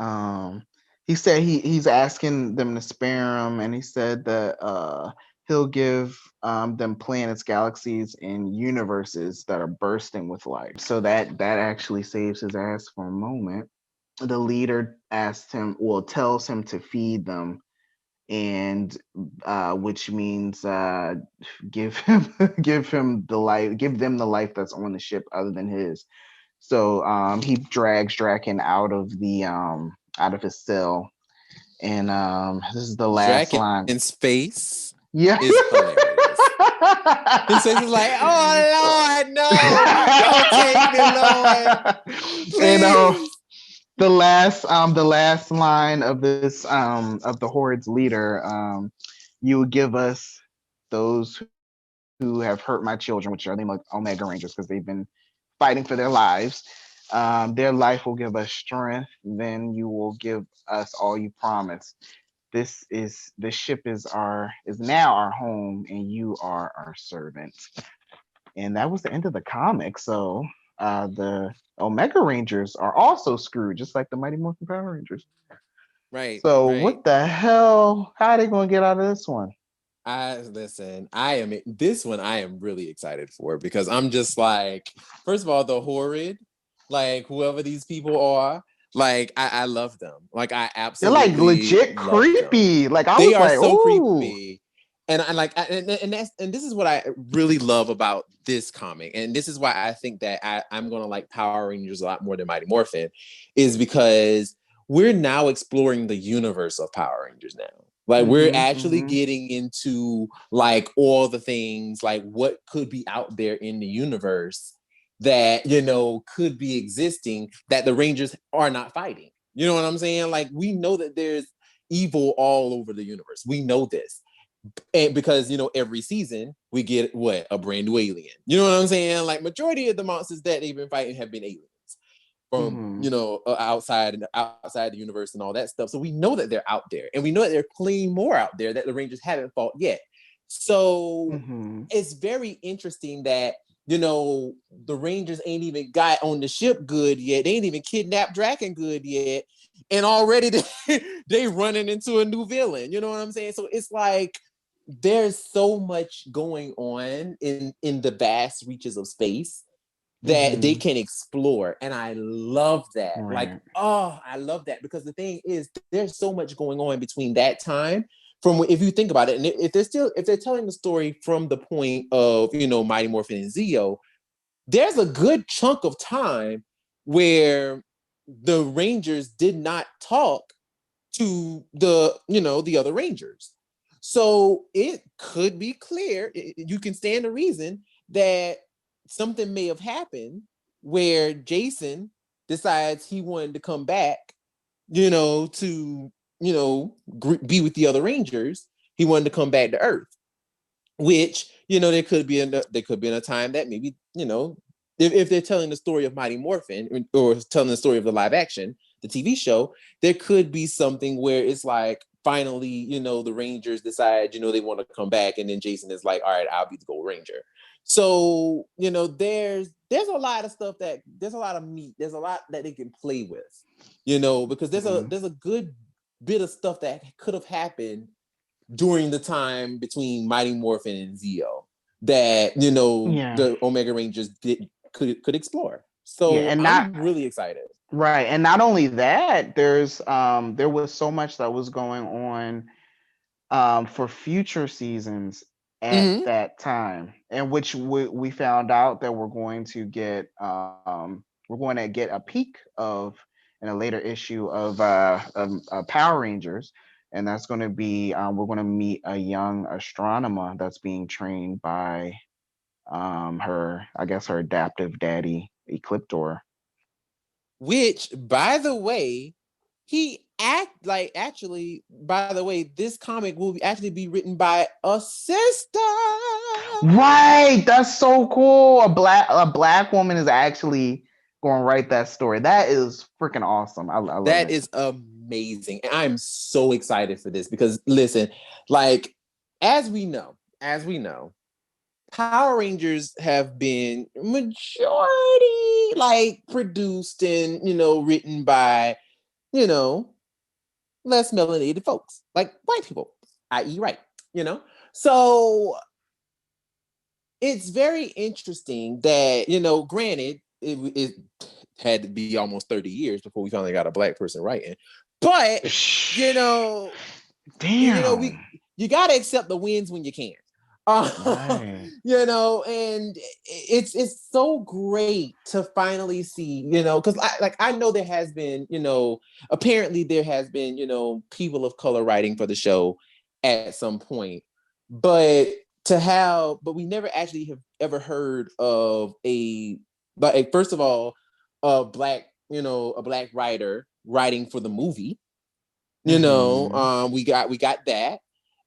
He said he's asking them to spare him, and he said that he'll give them planets, galaxies, and universes that are bursting with life. So that actually saves his ass for a moment. The leader tells him to feed them, and which means give them the life that's on the ship other than his. So he drags Draken out of his cell, and this is the last Draken line in space. Yeah, is hilarious. His face is like, oh Lord, no, don't take me, Lord. Please. And the last line of this of the Horde's leader, you will give us those who have hurt my children, which are the Omega Rangers, because they've been fighting for their lives. Their life will give us strength. Then you will give us all you promised. This ship is now our home, and you are our servant. And that was the end of the comic. So the Omega Rangers are also screwed, just like the Mighty Morphin Power Rangers. Right. So right. what the hell? How are they going to get out of this one? This one I am really excited for, because I'm just like, first of all, the Horrid, like whoever these people are, like I love them. Like I absolutely, they're like legit creepy. Them. Like they are like, so ooh. creepy. And this is what I really love about this comic, and this is why I think that I'm gonna like Power Rangers a lot more than Mighty Morphin, is because we're now exploring the universe of Power Rangers now. Like we're actually getting into like all the things, like what could be out there in the universe that, could be existing that the Rangers are not fighting. You know what I'm saying? Like we know that there's evil all over the universe. We know this. And because, every season we get a brand new alien. You know what I'm saying? Like majority of the monsters that they've been fighting have been aliens from, outside the universe and all that stuff. So we know that they're out there, and we know that there are plenty more out there that the Rangers haven't fought yet. So it's very interesting that, the Rangers ain't even got on the ship good yet. They ain't even kidnapped Draken good yet. And already they running into a new villain. You know what I'm saying? So it's like, there's so much going on in the vast reaches of space that they can explore. And I love that. Right. Like, I love that, because the thing is, there's so much going on between that time, from if you think about it, and if they're telling the story from the point of, Mighty Morphin and Zeo, there's a good chunk of time where the Rangers did not talk to the other Rangers. So it could be clear, you can stand to reason that something may have happened where Jason decides he wanted to come back, to, be with the other Rangers. He wanted to come back to Earth, which, there could be in a time that maybe, if they're telling the story of Mighty Morphin or telling the story of the live action, the TV show, there could be something where it's like, finally, the Rangers decide, they want to come back. And then Jason is like, all right, I'll be the Gold Ranger. So, there's a lot of stuff there's a lot of meat. There's a lot that they can play with, because there's a good bit of stuff that could have happened during the time between Mighty Morphin and Zeo that, the Omega Rangers could explore. So I'm really excited. Right. And not only that, there was so much that was going on for future seasons at that time, in which we found out that we're going to get a peek of in a later issue of Power Rangers, and that's going to be we're going to meet a young astronomer that's being trained by her adaptive daddy Ecliptor. Which, by the way, by the way, this comic will actually be written by a sister. Right, that's so cool. A black woman is actually going to write that story. That is freaking awesome. I love that. It is amazing, and I'm so excited for this because, listen, like as we know, Power Rangers have been majority like produced and written by less melanated folks, like white people, i.e. right, so it's very interesting that, granted, it had to be almost 30 years before we finally got a black person writing, but damn, you got to accept the wins when you can. Right. And it's so great to finally see, because I know there has been, apparently there has been, people of color writing for the show at some point, but we never actually have ever heard of first of all, a black writer writing for the movie. We got that,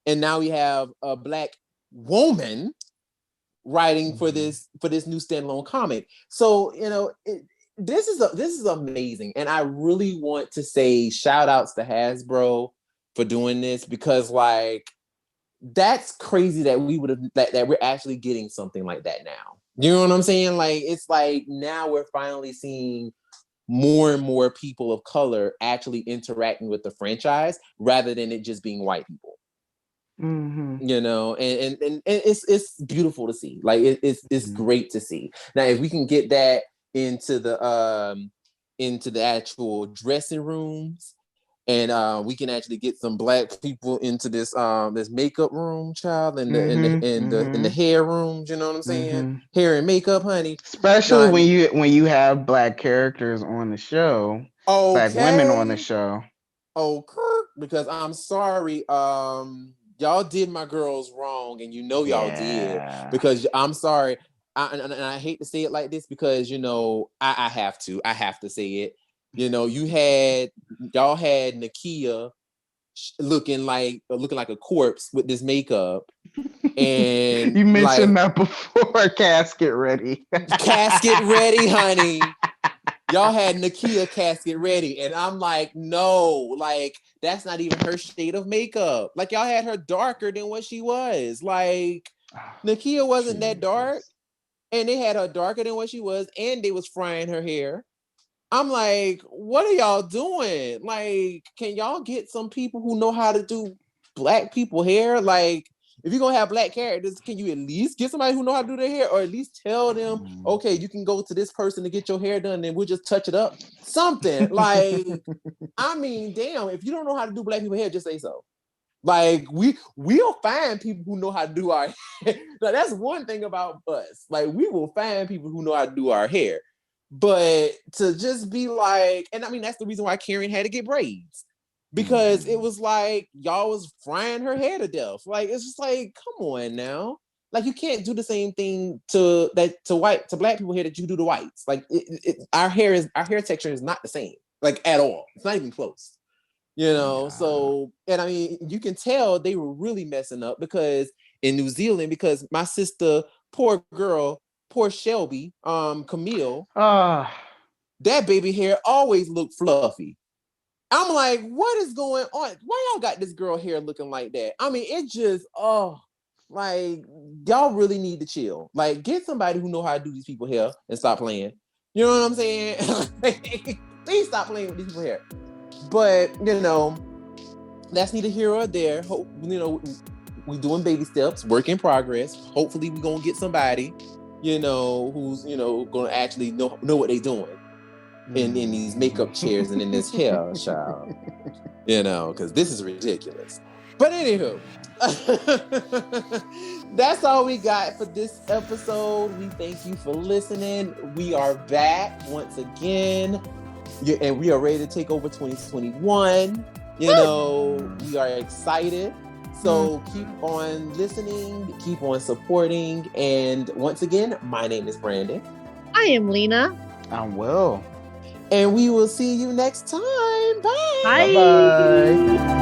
and now we have a black woman writing for this new standalone comic. So this is amazing, and I really want to say shout outs to Hasbro for doing this, because like that's crazy that we would have that we're actually getting something like that now. You know what I'm saying? Like it's like now we're finally seeing more and more people of color actually interacting with the franchise rather than it just being white people. And it's beautiful to see. Like it's great to see. Now, if we can get that into the actual dressing rooms, and we can actually get some black people into this makeup room, child, and the hair rooms. You know what I'm saying? Hair and makeup, honey. Especially when you have black characters on the show, black women on the show. Because I'm sorry, y'all did my girls wrong, and y'all did, because I'm sorry. And I hate to say it like this because I have to say it. Y'all had Nakia looking like a corpse with this makeup, and you mentioned that before. Casket ready, honey. Y'all had Nakia casket ready, and I'm like, no, like that's not even her shade of makeup. Like y'all had her darker than what she was. Like Nakia wasn't that dark, and they had her darker than what she was, and they was frying her hair. I'm like, what are y'all doing? Like, can y'all get some people who know how to do black people hair? Like, if you're gonna have black characters, can you at least get somebody who know how to do their hair, or at least tell them, okay, you can go to this person to get your hair done, and we'll just touch it up. Something like, I mean, damn, if you don't know how to do black people hair, just say so. Like we'll find people who know how to do our hair. Now, that's one thing about us. Like we will find people who know how to do our hair. But to just be like, and I mean, that's the reason why Karen had to get braids. because it was like y'all was frying her hair to death. Like it's just like, come on now. Like you can't do the same thing to black people hair that you do to whites. Like our hair texture is not the same, like at all. It's not even close. You know, so and I mean you can tell they were really messing up because in New Zealand, because my sister, poor Shelby, Camille, that baby hair always looked fluffy. I'm like, what is going on? Why y'all got this girl hair looking like that? I mean, it just, like, y'all really need to chill. Like, get somebody who know how to do these people hair and stop playing. You know what I'm saying? Please stop playing with these people hair. But, you know, that's neither here or there. Hope, you know, we doing baby steps, work in progress. Hopefully we gonna get somebody, you know, who's, you know, gonna actually know what they doing in these makeup chairs and in this hair, child. You know, because this is ridiculous. But anywho, that's all we got for this episode. We thank you for listening. We are back once again, and we are ready to take over 2021. You know, we are excited. So keep on listening, keep on supporting. And once again, my name is Brandon. I am Lena. I'm Will. And we will see you next time. Bye. Bye. Bye-bye.